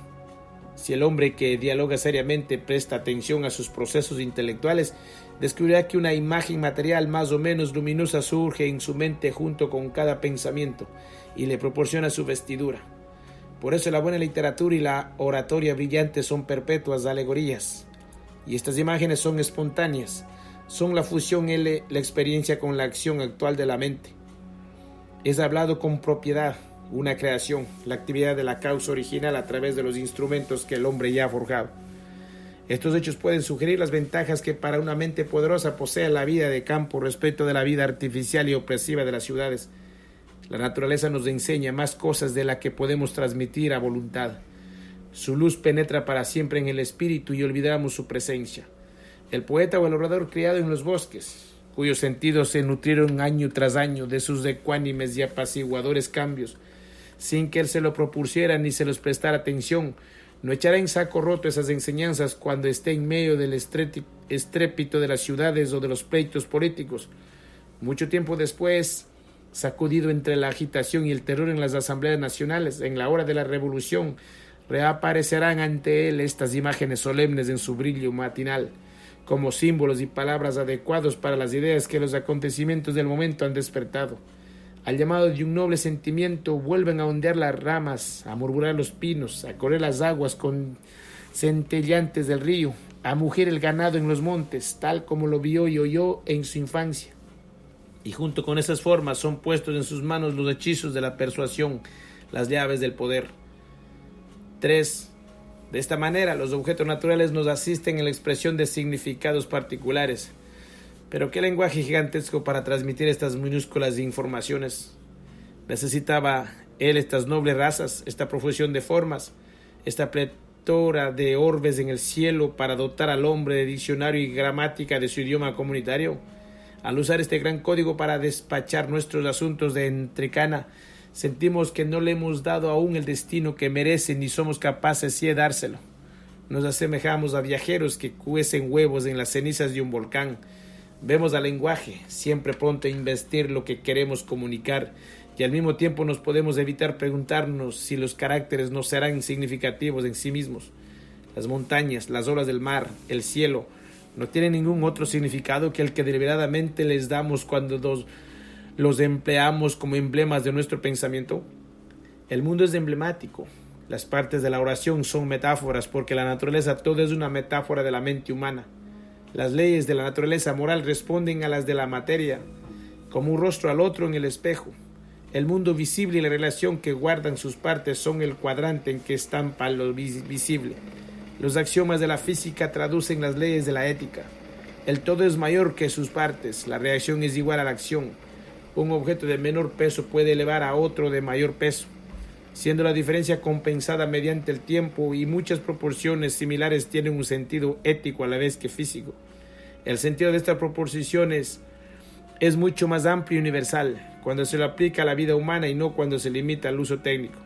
A: Si el hombre que dialoga seriamente presta atención a sus procesos intelectuales, descubrirá que una imagen material más o menos luminosa surge en su mente junto con cada pensamiento y le proporciona su vestidura. Por eso la buena literatura y la oratoria brillante son perpetuas alegorías, y estas imágenes son espontáneas, son la fusión la experiencia con la acción actual de la mente. Es hablado con propiedad, una creación, la actividad de la causa original a través de los instrumentos que el hombre ya ha forjado. Estos hechos pueden sugerir las ventajas que para una mente poderosa posee la vida de campo respecto de la vida artificial y opresiva de las ciudades. La naturaleza nos enseña más cosas de las que podemos transmitir a voluntad. Su luz penetra para siempre en el espíritu y olvidamos su presencia. El poeta o el orador criado en los bosques, cuyos sentidos se nutrieron año tras año de sus ecuánimes y apaciguadores cambios, sin que él se lo propusiera ni se los prestara atención, no echará en saco roto esas enseñanzas cuando esté en medio del estrépito de las ciudades o de los pleitos políticos. Mucho tiempo después, sacudido entre la agitación y el terror en las asambleas nacionales, en la hora de la revolución, reaparecerán ante él estas imágenes solemnes en su brillo matinal, como símbolos y palabras adecuados para las ideas que los acontecimientos del momento han despertado. Al llamado de un noble sentimiento vuelven a ondear las ramas, a murmurar los pinos, a correr las aguas con centellantes del río, a mugir el ganado en los montes, tal como lo vio y oyó en su infancia. Y junto con esas formas son puestos en sus manos los hechizos de la persuasión, las llaves del poder. 3. De esta manera, los objetos naturales nos asisten en la expresión de significados particulares. Pero qué lenguaje gigantesco para transmitir estas minúsculas informaciones. Necesitaba él estas nobles razas, esta profusión de formas, esta pletora de orbes en el cielo para dotar al hombre de diccionario y gramática de su idioma comunitario. Al usar este gran código para despachar nuestros asuntos de entrecana, sentimos que no le hemos dado aún el destino que merece ni somos capaces de dárselo. Nos asemejamos a viajeros que cuecen huevos en las cenizas de un volcán. Vemos al lenguaje, siempre pronto a investir lo que queremos comunicar, y al mismo tiempo nos podemos evitar preguntarnos si los caracteres no serán significativos en sí mismos. Las montañas, las olas del mar, el cielo, no tienen ningún otro significado que el que deliberadamente les damos cuando los empleamos como emblemas de nuestro pensamiento. El mundo es emblemático. Las partes de la oración son metáforas, porque la naturaleza todo es una metáfora de la mente humana. Las leyes de la naturaleza moral responden a las de la materia, como un rostro al otro en el espejo. El mundo visible y la relación que guardan sus partes son el cuadrante en que estampa lo visible. Los axiomas de la física traducen las leyes de la ética. El todo es mayor que sus partes, la reacción es igual a la acción. Un objeto de menor peso puede elevar a otro de mayor peso. siendo la diferencia compensada mediante el tiempo, y muchas proporciones similares tienen un sentido ético a la vez que físico. El sentido de estas proposiciones es mucho más amplio y universal cuando se lo aplica a la vida humana y no cuando se limita al uso técnico.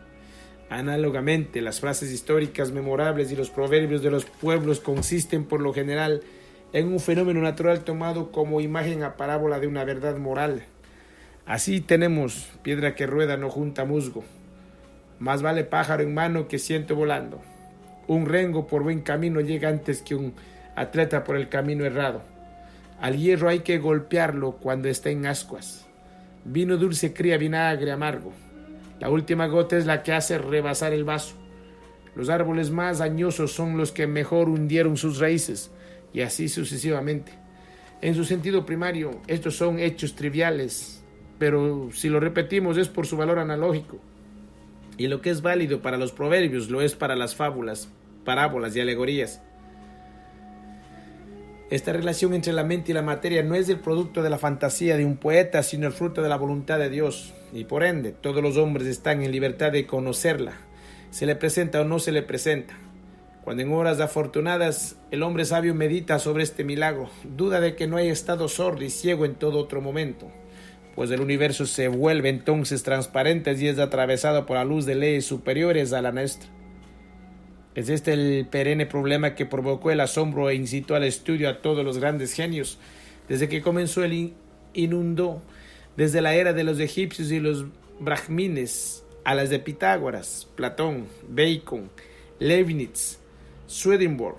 A: Análogamente, las frases históricas memorables y los proverbios de los pueblos consisten por lo general en un fenómeno natural tomado como imagen a parábola de una verdad moral. Así tenemos: piedra que rueda no junta musgo, más vale pájaro en mano que ciento volando. Un rengo por buen camino llega antes que un atleta por el camino errado. Al hierro hay que golpearlo cuando está en ascuas. Vino dulce cría vinagre amargo. La última gota es la que hace rebasar el vaso. Los árboles más añosos son los que mejor hundieron sus raíces, y así sucesivamente. En su sentido primario, estos son hechos triviales, pero si lo repetimos es por su valor analógico. Y lo que es válido para los proverbios lo es para las fábulas, parábolas y alegorías. Esta relación entre la mente y la materia no es el producto de la fantasía de un poeta, sino el fruto de la voluntad de Dios, y por ende todos los hombres están en libertad de conocerla, se le presenta o no se le presenta. Cuando en horas afortunadas el hombre sabio medita sobre este milagro, duda de que no haya estado sordo y ciego en todo otro momento, pues el universo se vuelve entonces transparente y es atravesado por la luz de leyes superiores a la nuestra. Es este el perenne problema que provocó el asombro e incitó al estudio a todos los grandes genios. Desde que comenzó el inundó, desde la era de los egipcios y los brahmines, a las de Pitágoras, Platón, Bacon, Leibniz, Swedenborg,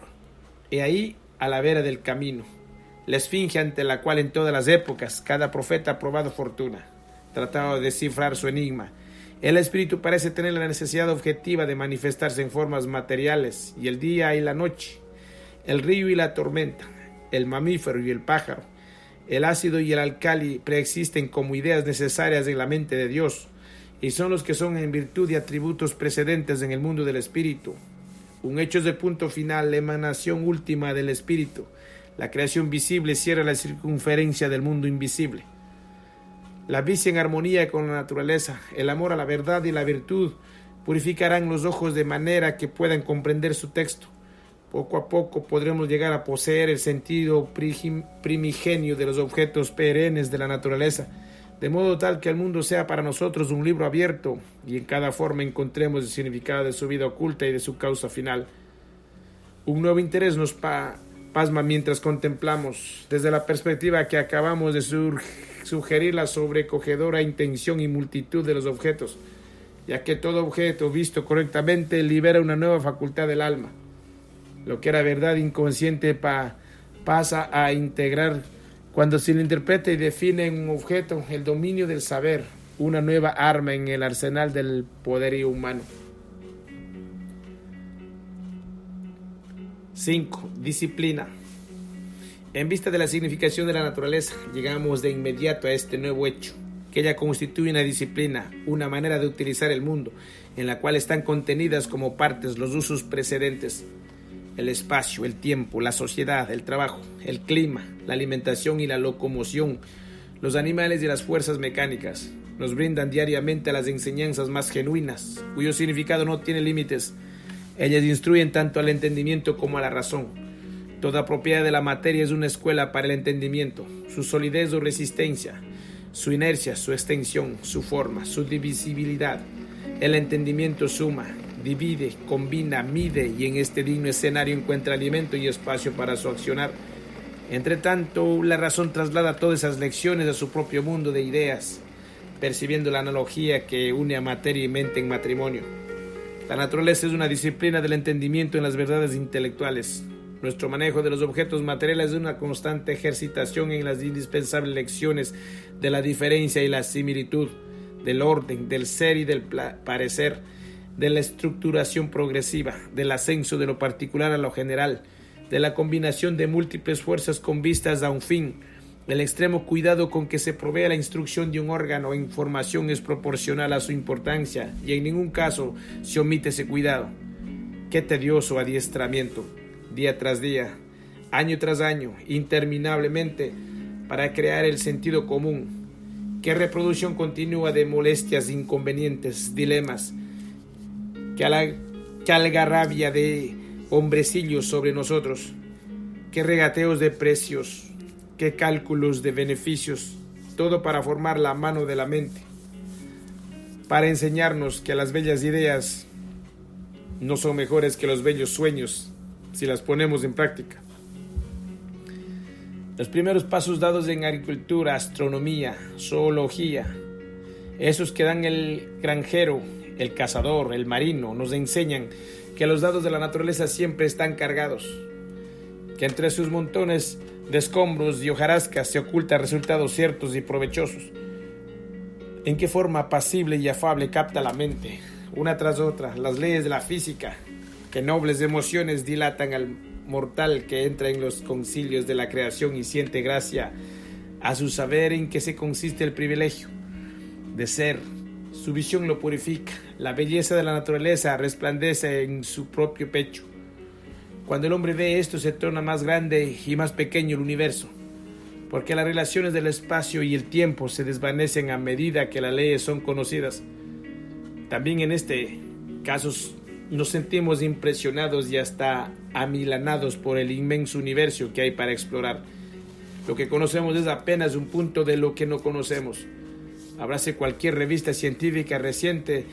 A: y ahí a la vera del camino, la esfinge ante la cual en todas las épocas cada profeta ha probado fortuna, tratado de descifrar su enigma. El espíritu parece tener la necesidad objetiva de manifestarse en formas materiales, y el día y la noche, el río y la tormenta, el mamífero y el pájaro, el ácido y el alcali preexisten como ideas necesarias en la mente de Dios, y son los que son en virtud de atributos precedentes en el mundo del espíritu. Un hecho es el punto final, la emanación última del espíritu. La creación visible cierra la circunferencia del mundo invisible. La vista en armonía con la naturaleza, el amor a la verdad y la virtud purificarán los ojos de manera que puedan comprender su texto. Poco a poco podremos llegar a poseer el sentido primigenio de los objetos perennes de la naturaleza, de modo tal que el mundo sea para nosotros un libro abierto y en cada forma encontremos el significado de su vida oculta y de su causa final. Un nuevo interés nos pasma mientras contemplamos, desde la perspectiva que acabamos de sugerir, la sobrecogedora intención y multitud de los objetos, ya que todo objeto visto correctamente libera una nueva facultad del alma. Lo que era verdad inconsciente pasa a integrar cuando se le interpreta y define en un objeto el dominio del saber, una nueva arma en el arsenal del poderío humano. 5. Disciplina. En vista de la significación de la naturaleza, llegamos de inmediato a este nuevo hecho, que ella constituye una disciplina, una manera de utilizar el mundo, en la cual están contenidas como partes los usos precedentes: el espacio, el tiempo, la sociedad, el trabajo, el clima, la alimentación y la locomoción, los animales y las fuerzas mecánicas. Nos brindan diariamente las enseñanzas más genuinas, cuyo significado no tiene límites. Ellas instruyen tanto al entendimiento como a la razón. Toda propiedad de la materia es una escuela para el entendimiento, su solidez o resistencia, su inercia, su extensión, su forma, su divisibilidad. El entendimiento suma, divide, combina, mide y en este digno escenario encuentra alimento y espacio para su accionar. Entre tanto, la razón traslada todas esas lecciones a su propio mundo de ideas, percibiendo la analogía que une a materia y mente en matrimonio. La naturaleza es una disciplina del entendimiento en las verdades intelectuales. Nuestro manejo de los objetos materiales es una constante ejercitación en las indispensables lecciones de la diferencia y la similitud, del orden, del ser y del parecer, de la estructuración progresiva, del ascenso de lo particular a lo general, de la combinación de múltiples fuerzas con vistas a un fin. El extremo cuidado con que se provee la instrucción de un órgano o información es proporcional a su importancia y en ningún caso se omite ese cuidado. Qué tedioso adiestramiento, día tras día, año tras año, interminablemente, para crear el sentido común. Qué reproducción continua de molestias, inconvenientes, dilemas. qué algarabia de hombrecillos sobre nosotros, qué regateos de precios, qué cálculos de beneficios, todo para formar la mano de la mente, para enseñarnos que las bellas ideas no son mejores que los bellos sueños si las ponemos en práctica. Los primeros pasos dados en agricultura, astronomía, zoología, esos que dan el granjero, el cazador, el marino, nos enseñan que los dados de la naturaleza siempre están cargados, que entre sus montones de escombros y hojarascas se ocultan resultados ciertos y provechosos. ¿En qué forma apacible y afable capta la mente, una tras otra, las leyes de la física? Qué nobles emociones dilatan al mortal que entra en los concilios de la creación y siente gracia a su saber en qué se consiste el privilegio de ser. Su visión lo purifica, la belleza de la naturaleza resplandece en su propio pecho. Cuando el hombre ve esto, se torna más grande y más pequeño el universo, porque las relaciones del espacio y el tiempo se desvanecen a medida que las leyes son conocidas. También en este caso nos sentimos impresionados y hasta amilanados por el inmenso universo que hay para explorar. Lo que conocemos es apenas un punto de lo que no conocemos. Abrace cualquier revista científica reciente,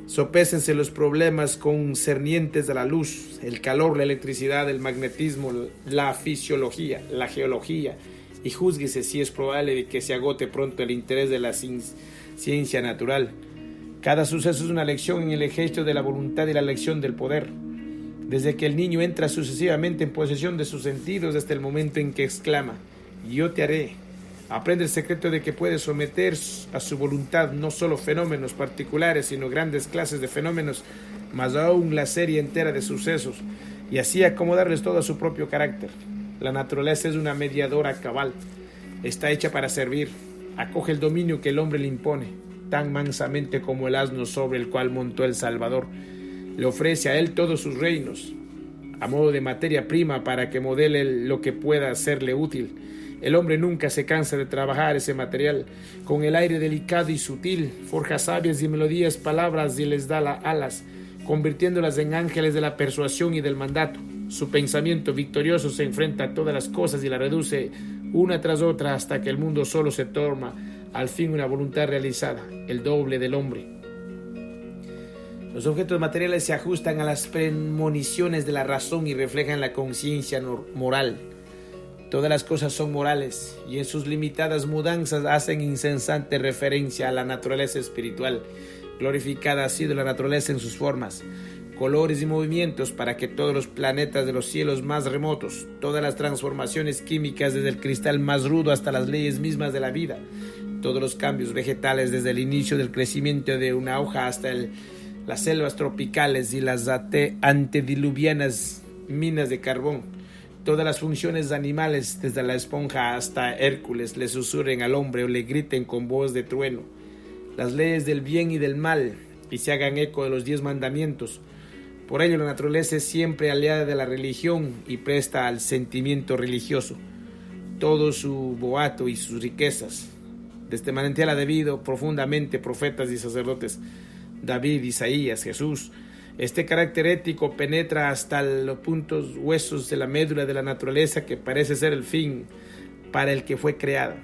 A: sopésense los problemas concernientes a la luz, el calor, la electricidad, el magnetismo, la fisiología, la geología, y júzguese si es probable que se agote pronto el interés de la ciencia natural. Cada suceso es una lección en el ejercicio de la voluntad y la lección del poder. Desde que el niño entra sucesivamente en posesión de sus sentidos hasta el momento en que exclama: yo te haré. Aprende el secreto de que puede someter a su voluntad no solo fenómenos particulares, sino grandes clases de fenómenos, más aún la serie entera de sucesos, y así acomodarles todo a su propio carácter. La naturaleza es una mediadora cabal, está hecha para servir, acoge el dominio que el hombre le impone, tan mansamente como el asno sobre el cual montó el Salvador. Le ofrece a él todos sus reinos, a modo de materia prima para que modele lo que pueda serle útil. El hombre nunca se cansa de trabajar ese material. Con el aire delicado y sutil, forja sabias y melodías palabras y les da alas, convirtiéndolas en ángeles de la persuasión y del mandato. Su pensamiento victorioso se enfrenta a todas las cosas y la reduce una tras otra hasta que el mundo solo se torna al fin una voluntad realizada, el doble del hombre. Los objetos materiales se ajustan a las premoniciones de la razón y reflejan la conciencia moral. Todas las cosas son morales y en sus limitadas mudanzas hacen incesante referencia a la naturaleza espiritual. Glorificada ha sido la naturaleza en sus formas, colores y movimientos para que todos los planetas de los cielos más remotos, todas las transformaciones químicas desde el cristal más rudo hasta las leyes mismas de la vida, todos los cambios vegetales desde el inicio del crecimiento de una hoja hasta las selvas tropicales y las antediluvianas minas de carbón, todas las funciones animales, desde la esponja hasta Hércules, le susurren al hombre o le griten con voz de trueno las leyes del bien y del mal y se hagan eco de los 10 mandamientos. Por ello la naturaleza es siempre aliada de la religión y presta al sentimiento religioso todo su boato y sus riquezas. De este manantial ha debido profundamente profetas y sacerdotes, David, Isaías, Jesús. Este carácter ético penetra hasta los puntos huesos de la médula de la naturaleza que parece ser el fin para el que fue creada.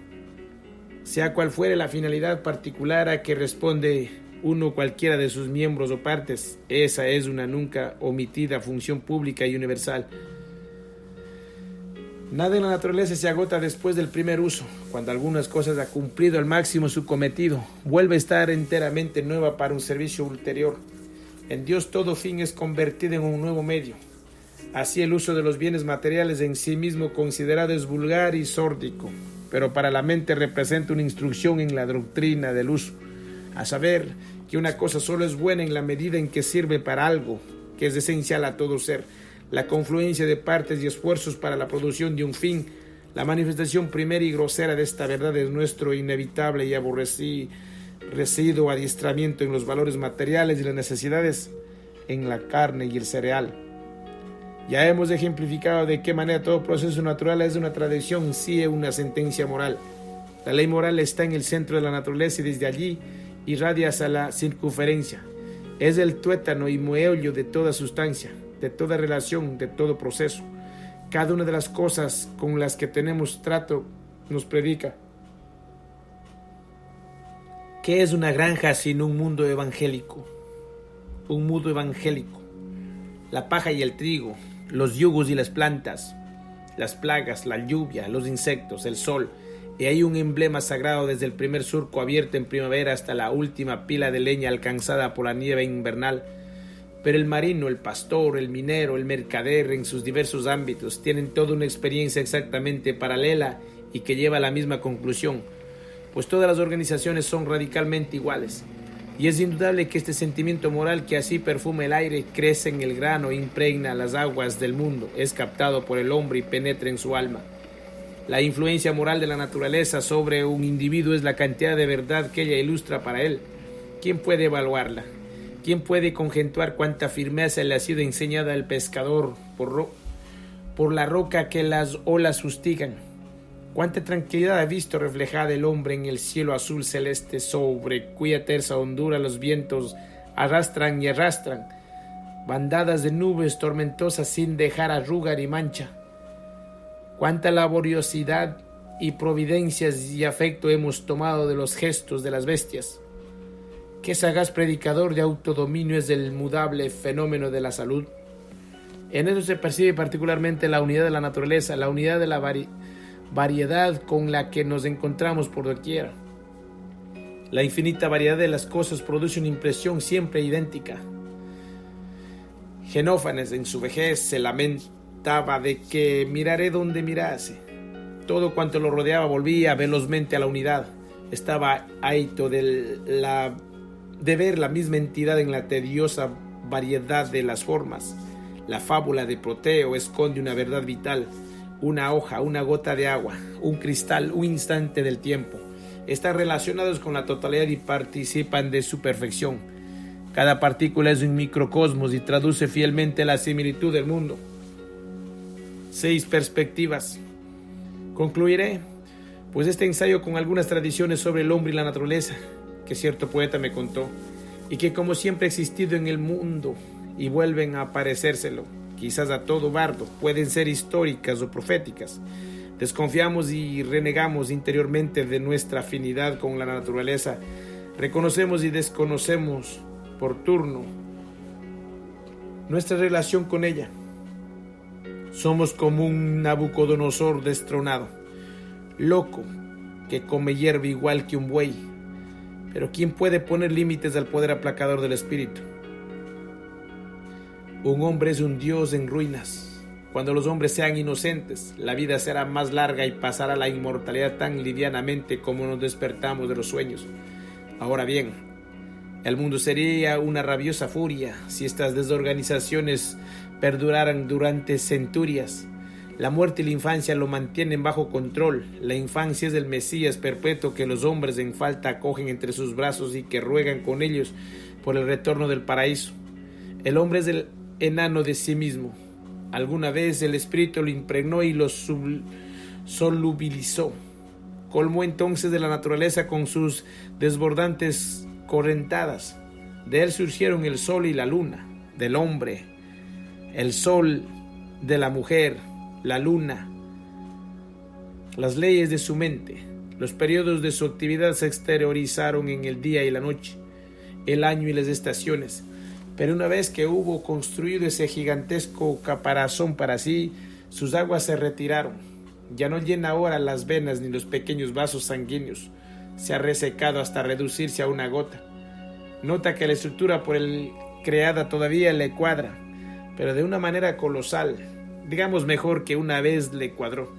A: Sea cual fuere la finalidad particular a que responde uno cualquiera de sus miembros o partes, esa es una nunca omitida función pública y universal. Nada en la naturaleza se agota después del primer uso. Cuando algunas cosas ha cumplido al máximo su cometido, vuelve a estar enteramente nueva para un servicio ulterior. En Dios todo fin es convertido en un nuevo medio. Así el uso de los bienes materiales en sí mismo considerado es vulgar y sórdico, pero para la mente representa una instrucción en la doctrina del uso, a saber que una cosa solo es buena en la medida en que sirve para algo que es esencial a todo ser. La confluencia de partes y esfuerzos para la producción de un fin, la manifestación primera y grosera de esta verdad es nuestro inevitable y aborrecido residuo adiestramiento en los valores materiales y las necesidades en la carne y el cereal. Ya hemos ejemplificado de qué manera todo proceso natural es una tradición, sí es una sentencia moral. La ley moral está en el centro de la naturaleza y desde allí irradia hacia la circunferencia. Es el tuétano y meollo de toda sustancia, de toda relación, de todo proceso. Cada una de las cosas con las que tenemos trato nos predica. ¿Qué es una granja sin un mundo evangélico? Un mundo evangélico. La paja y el trigo, los yugos y las plantas, las plagas, la lluvia, los insectos, el sol. Y hay un emblema sagrado desde el primer surco abierto en primavera hasta la última pila de leña alcanzada por la nieve invernal. Pero el marino, el pastor, el minero, el mercader en sus diversos ámbitos tienen toda una experiencia exactamente paralela y que lleva a la misma conclusión, pues todas las organizaciones son radicalmente iguales. Y es indudable que este sentimiento moral que así perfuma el aire, crece en el grano e impregna las aguas del mundo, es captado por el hombre y penetra en su alma. La influencia moral de la naturaleza sobre un individuo es la cantidad de verdad que ella ilustra para él. ¿Quién puede evaluarla? ¿Quién puede conjetuar cuánta firmeza le ha sido enseñada al pescador por la roca que las olas fustigan? ¿Cuánta tranquilidad ha visto reflejada el hombre en el cielo azul celeste sobre cuya tersa hondura los vientos arrastran y arrastran, bandadas de nubes tormentosas sin dejar arruga ni mancha? Cuánta laboriosidad y providencias y afecto hemos tomado de los gestos de las bestias. Qué sagaz predicador de autodominio es el mudable fenómeno de la salud. En eso se percibe particularmente la unidad de la naturaleza, la unidad de la variedad con la que nos encontramos por doquier. La infinita variedad de las cosas produce una impresión siempre idéntica. Xenófanes en su vejez se lamentaba de que miraré donde mirase. Todo cuanto lo rodeaba volvía velozmente a la unidad. Estaba ahito de ver la misma entidad en la tediosa variedad de las formas. La fábula de Proteo esconde una verdad vital. Una hoja, una gota de agua, un cristal, un instante del tiempo. Están relacionados con la totalidad y participan de su perfección. Cada partícula es un microcosmos y traduce fielmente la similitud del mundo. 6 perspectivas. Concluiré, pues, este ensayo con algunas tradiciones sobre el hombre y la naturaleza, que cierto poeta me contó, y que como siempre ha existido en el mundo y vuelven a aparecérselo, quizás a todo bardo, pueden ser históricas o proféticas. Desconfiamos y renegamos interiormente de nuestra afinidad con la naturaleza. Reconocemos y desconocemos por turno nuestra relación con ella. Somos como un Nabucodonosor destronado, loco, que come hierba igual que un buey. Pero ¿quién puede poner límites al poder aplacador del espíritu? Un hombre es un dios en ruinas. Cuando los hombres sean inocentes, la vida será más larga y pasará la inmortalidad tan livianamente como nos despertamos de los sueños. Ahora bien, el mundo sería una rabiosa furia si estas desorganizaciones perduraran durante centurias. La muerte y la infancia lo mantienen bajo control. La infancia es el Mesías perpetuo que los hombres en falta acogen entre sus brazos y que ruegan con ellos por el retorno del paraíso. El hombre es el enano de sí mismo. Alguna vez el espíritu lo impregnó y lo solubilizó. Colmó entonces de la naturaleza con sus desbordantes correntadas. De él surgieron el sol y la luna, del hombre, el sol de la mujer, la luna, las leyes de su mente. Los periodos de su actividad se exteriorizaron en el día y la noche, el año y las estaciones. Pero una vez que hubo construido ese gigantesco caparazón para sí, sus aguas se retiraron. Ya no llena ahora las venas ni los pequeños vasos sanguíneos. Se ha resecado hasta reducirse a una gota. Nota que la estructura por él creada todavía le cuadra, pero de una manera colosal, digamos mejor que una vez le cuadró,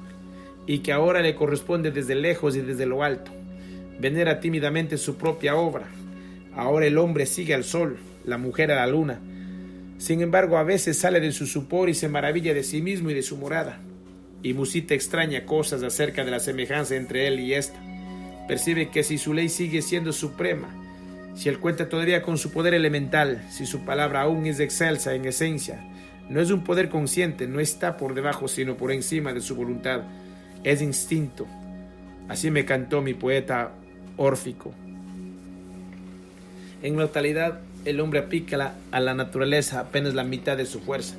A: y que ahora le corresponde desde lejos y desde lo alto. Venera tímidamente su propia obra. Ahora el hombre sigue al sol, la mujer a la luna. Sin embargo, a veces sale de su sopor y se maravilla de sí mismo y de su morada, y musita extraña cosas acerca de la semejanza entre él y ésta. Percibe que si su ley sigue siendo suprema, si él cuenta todavía con su poder elemental, si su palabra aún es excelsa en esencia, no es un poder consciente, no está por debajo sino por encima de su voluntad, es instinto. Así me cantó mi poeta órfico. En la totalidad, el hombre aplica a la naturaleza apenas la mitad de su fuerza.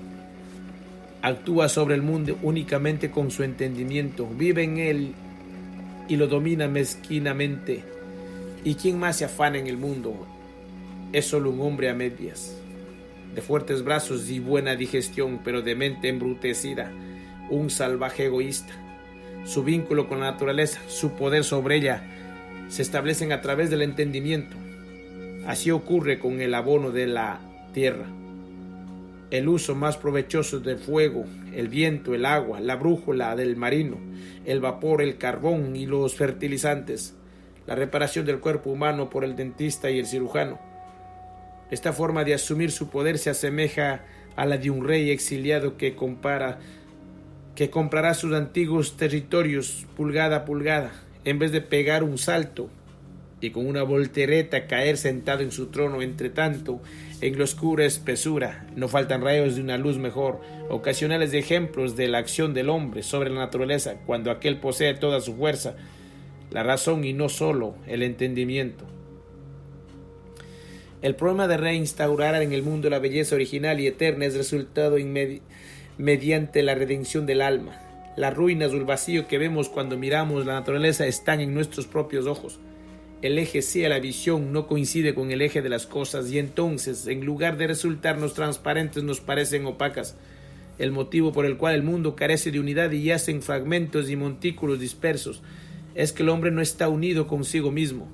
A: Actúa sobre el mundo únicamente con su entendimiento, vive en él y lo domina mezquinamente. ¿Y quién más se afana en el mundo? Es solo un hombre a medias, de fuertes brazos y buena digestión, pero de mente embrutecida, un salvaje egoísta. Su vínculo con la naturaleza, su poder sobre ella, se establecen a través del entendimiento. Así ocurre con el abono de la tierra. El uso más provechoso del fuego, el viento, el agua, la brújula del marino, el vapor, el carbón y los fertilizantes, la reparación del cuerpo humano por el dentista y el cirujano. Esta forma de asumir su poder se asemeja a la de un rey exiliado que comprará sus antiguos territorios pulgada a pulgada, en vez de pegar un salto y con una voltereta caer sentado en su trono. Entre tanto, en la oscura espesura no faltan rayos de una luz mejor, ocasionales ejemplos de la acción del hombre sobre la naturaleza, cuando aquel posee toda su fuerza, la razón y no solo el entendimiento. El problema de reinstaurar en el mundo la belleza original y eterna es resultado mediante la redención del alma. Las ruinas o el vacío que vemos cuando miramos la naturaleza están en nuestros propios ojos. El eje hacia la visión no coincide con el eje de las cosas y entonces, en lugar de resultarnos transparentes, nos parecen opacas. El motivo por el cual el mundo carece de unidad y yace en fragmentos y montículos dispersos es que el hombre no está unido consigo mismo.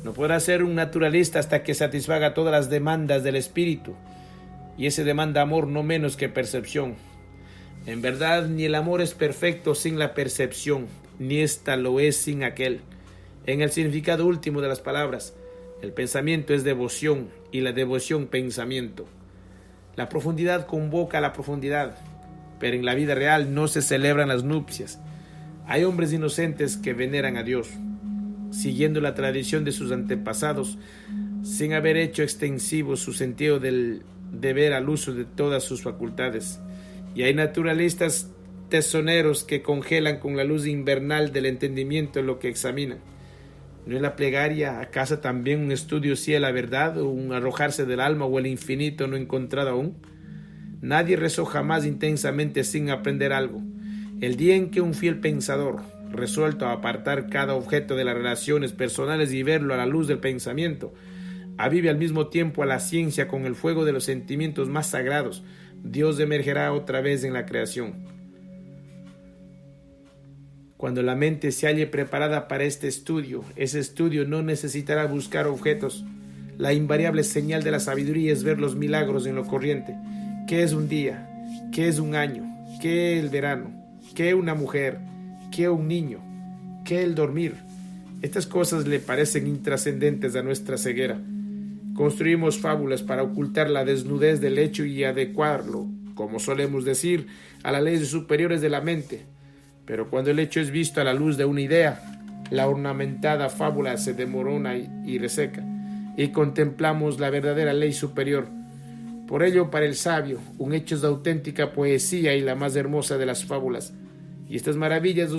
A: No podrá ser un naturalista hasta que satisfaga todas las demandas del espíritu, y ese demanda amor no menos que percepción. En verdad, ni el amor es perfecto sin la percepción, ni ésta lo es sin aquel. En el significado último de las palabras, el pensamiento es devoción y la devoción pensamiento. La profundidad convoca a la profundidad, pero en la vida real no se celebran las nupcias. Hay hombres inocentes que veneran a Dios, siguiendo la tradición de sus antepasados, sin haber hecho extensivo su sentido del deber al uso de todas sus facultades. Y hay naturalistas tesoneros que congelan con la luz invernal del entendimiento lo que examinan. ¿No es la plegaria acaso también un estudio si es la verdad, o un arrojarse del alma o el infinito no encontrado aún? Nadie rezó jamás intensamente sin aprender algo. El día en que un fiel pensador, resuelto a apartar cada objeto de las relaciones personales y verlo a la luz del pensamiento, avive al mismo tiempo a la ciencia con el fuego de los sentimientos más sagrados, Dios emergerá otra vez en la creación. Cuando la mente se halle preparada para este estudio, ese estudio no necesitará buscar objetos. La invariable señal de la sabiduría es ver los milagros en lo corriente. ¿Qué es un día? ¿Qué es un año? ¿Qué el verano? ¿Qué una mujer? ¿Qué un niño? ¿Qué el dormir? Estas cosas le parecen intrascendentes a nuestra ceguera. Construimos fábulas para ocultar la desnudez del hecho y adecuarlo, como solemos decir, a las leyes superiores de la mente. Pero cuando el hecho es visto a la luz de una idea, la ornamentada fábula se demorona y reseca, y contemplamos la verdadera ley superior. Por ello, para el sabio, un hecho es auténtica poesía y la más hermosa de las fábulas, y estas maravillas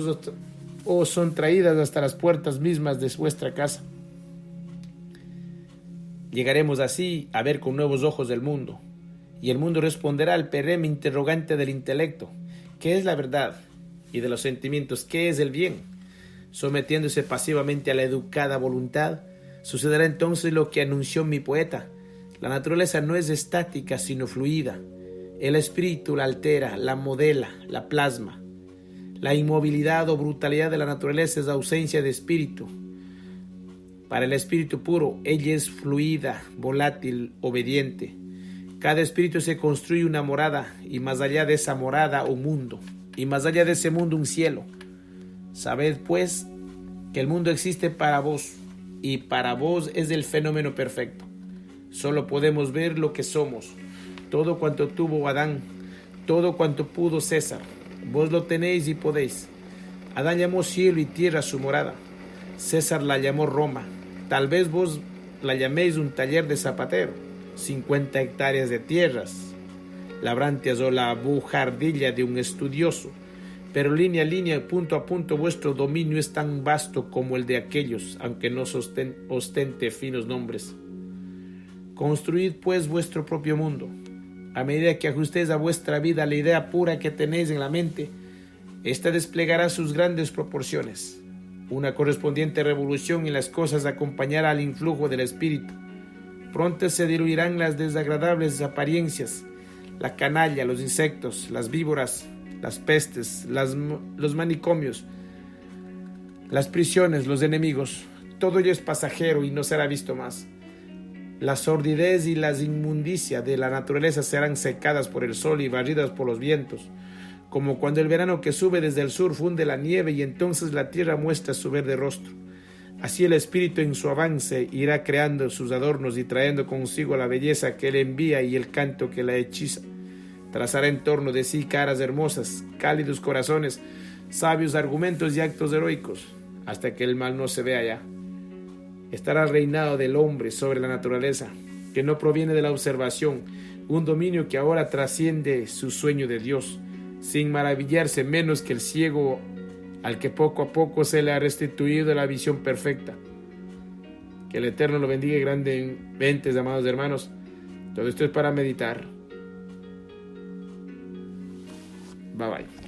A: os son traídas hasta las puertas mismas de vuestra casa. Llegaremos así a ver con nuevos ojos el mundo, y el mundo responderá al perenne interrogante del intelecto: ¿qué es la verdad? Y de los sentimientos: ¿qué es el bien? Sometiéndose pasivamente a la educada voluntad, sucederá entonces lo que anunció mi poeta: la naturaleza no es estática sino fluida. El espíritu la altera, la modela, la plasma. La inmovilidad o brutalidad de la naturaleza es ausencia de espíritu. Para el espíritu puro, ella es fluida, volátil, obediente. Cada espíritu se construye una morada, y más allá de esa morada un mundo, y más allá de ese mundo un cielo. Sabed, pues, que el mundo existe para vos, y para vos es el fenómeno perfecto. Solo podemos ver lo que somos. Todo cuanto tuvo Adán, todo cuanto pudo César, vos lo tenéis y podéis. Adán llamó cielo y tierra su morada. César la llamó Roma. Tal vez vos la llaméis un taller de zapatero. 50 hectáreas de tierras labrantes o la bujardilla de un estudioso. Pero línea a línea, punto a punto, vuestro dominio es tan vasto como el de aquellos, aunque no ostente finos nombres. Construid pues vuestro propio mundo. A medida que ajustéis a vuestra vida la idea pura que tenéis en la mente, ésta desplegará sus grandes proporciones. Una correspondiente revolución en las cosas acompañará al influjo del espíritu. Pronto se diluirán las desagradables apariencias, la canalla, los insectos, las víboras, las pestes, los manicomios, las prisiones, los enemigos. Todo ello es pasajero y no será visto más. La sordidez y las inmundicias de la naturaleza serán secadas por el sol y barridas por los vientos, como cuando el verano que sube desde el sur funde la nieve y entonces la tierra muestra su verde rostro. Así el espíritu en su avance irá creando sus adornos y trayendo consigo la belleza que él envía y el canto que la hechiza. Trazará en torno de sí caras hermosas, cálidos corazones, sabios argumentos y actos heroicos, hasta que el mal no se vea ya. Estará el reinado del hombre sobre la naturaleza, que no proviene de la observación, un dominio que ahora trasciende su sueño de Dios, sin maravillarse menos que el ciego al que poco a poco se le ha restituido la visión perfecta. Que el Eterno lo bendiga grandemente, amados hermanos. Todo esto es para meditar. Bye bye.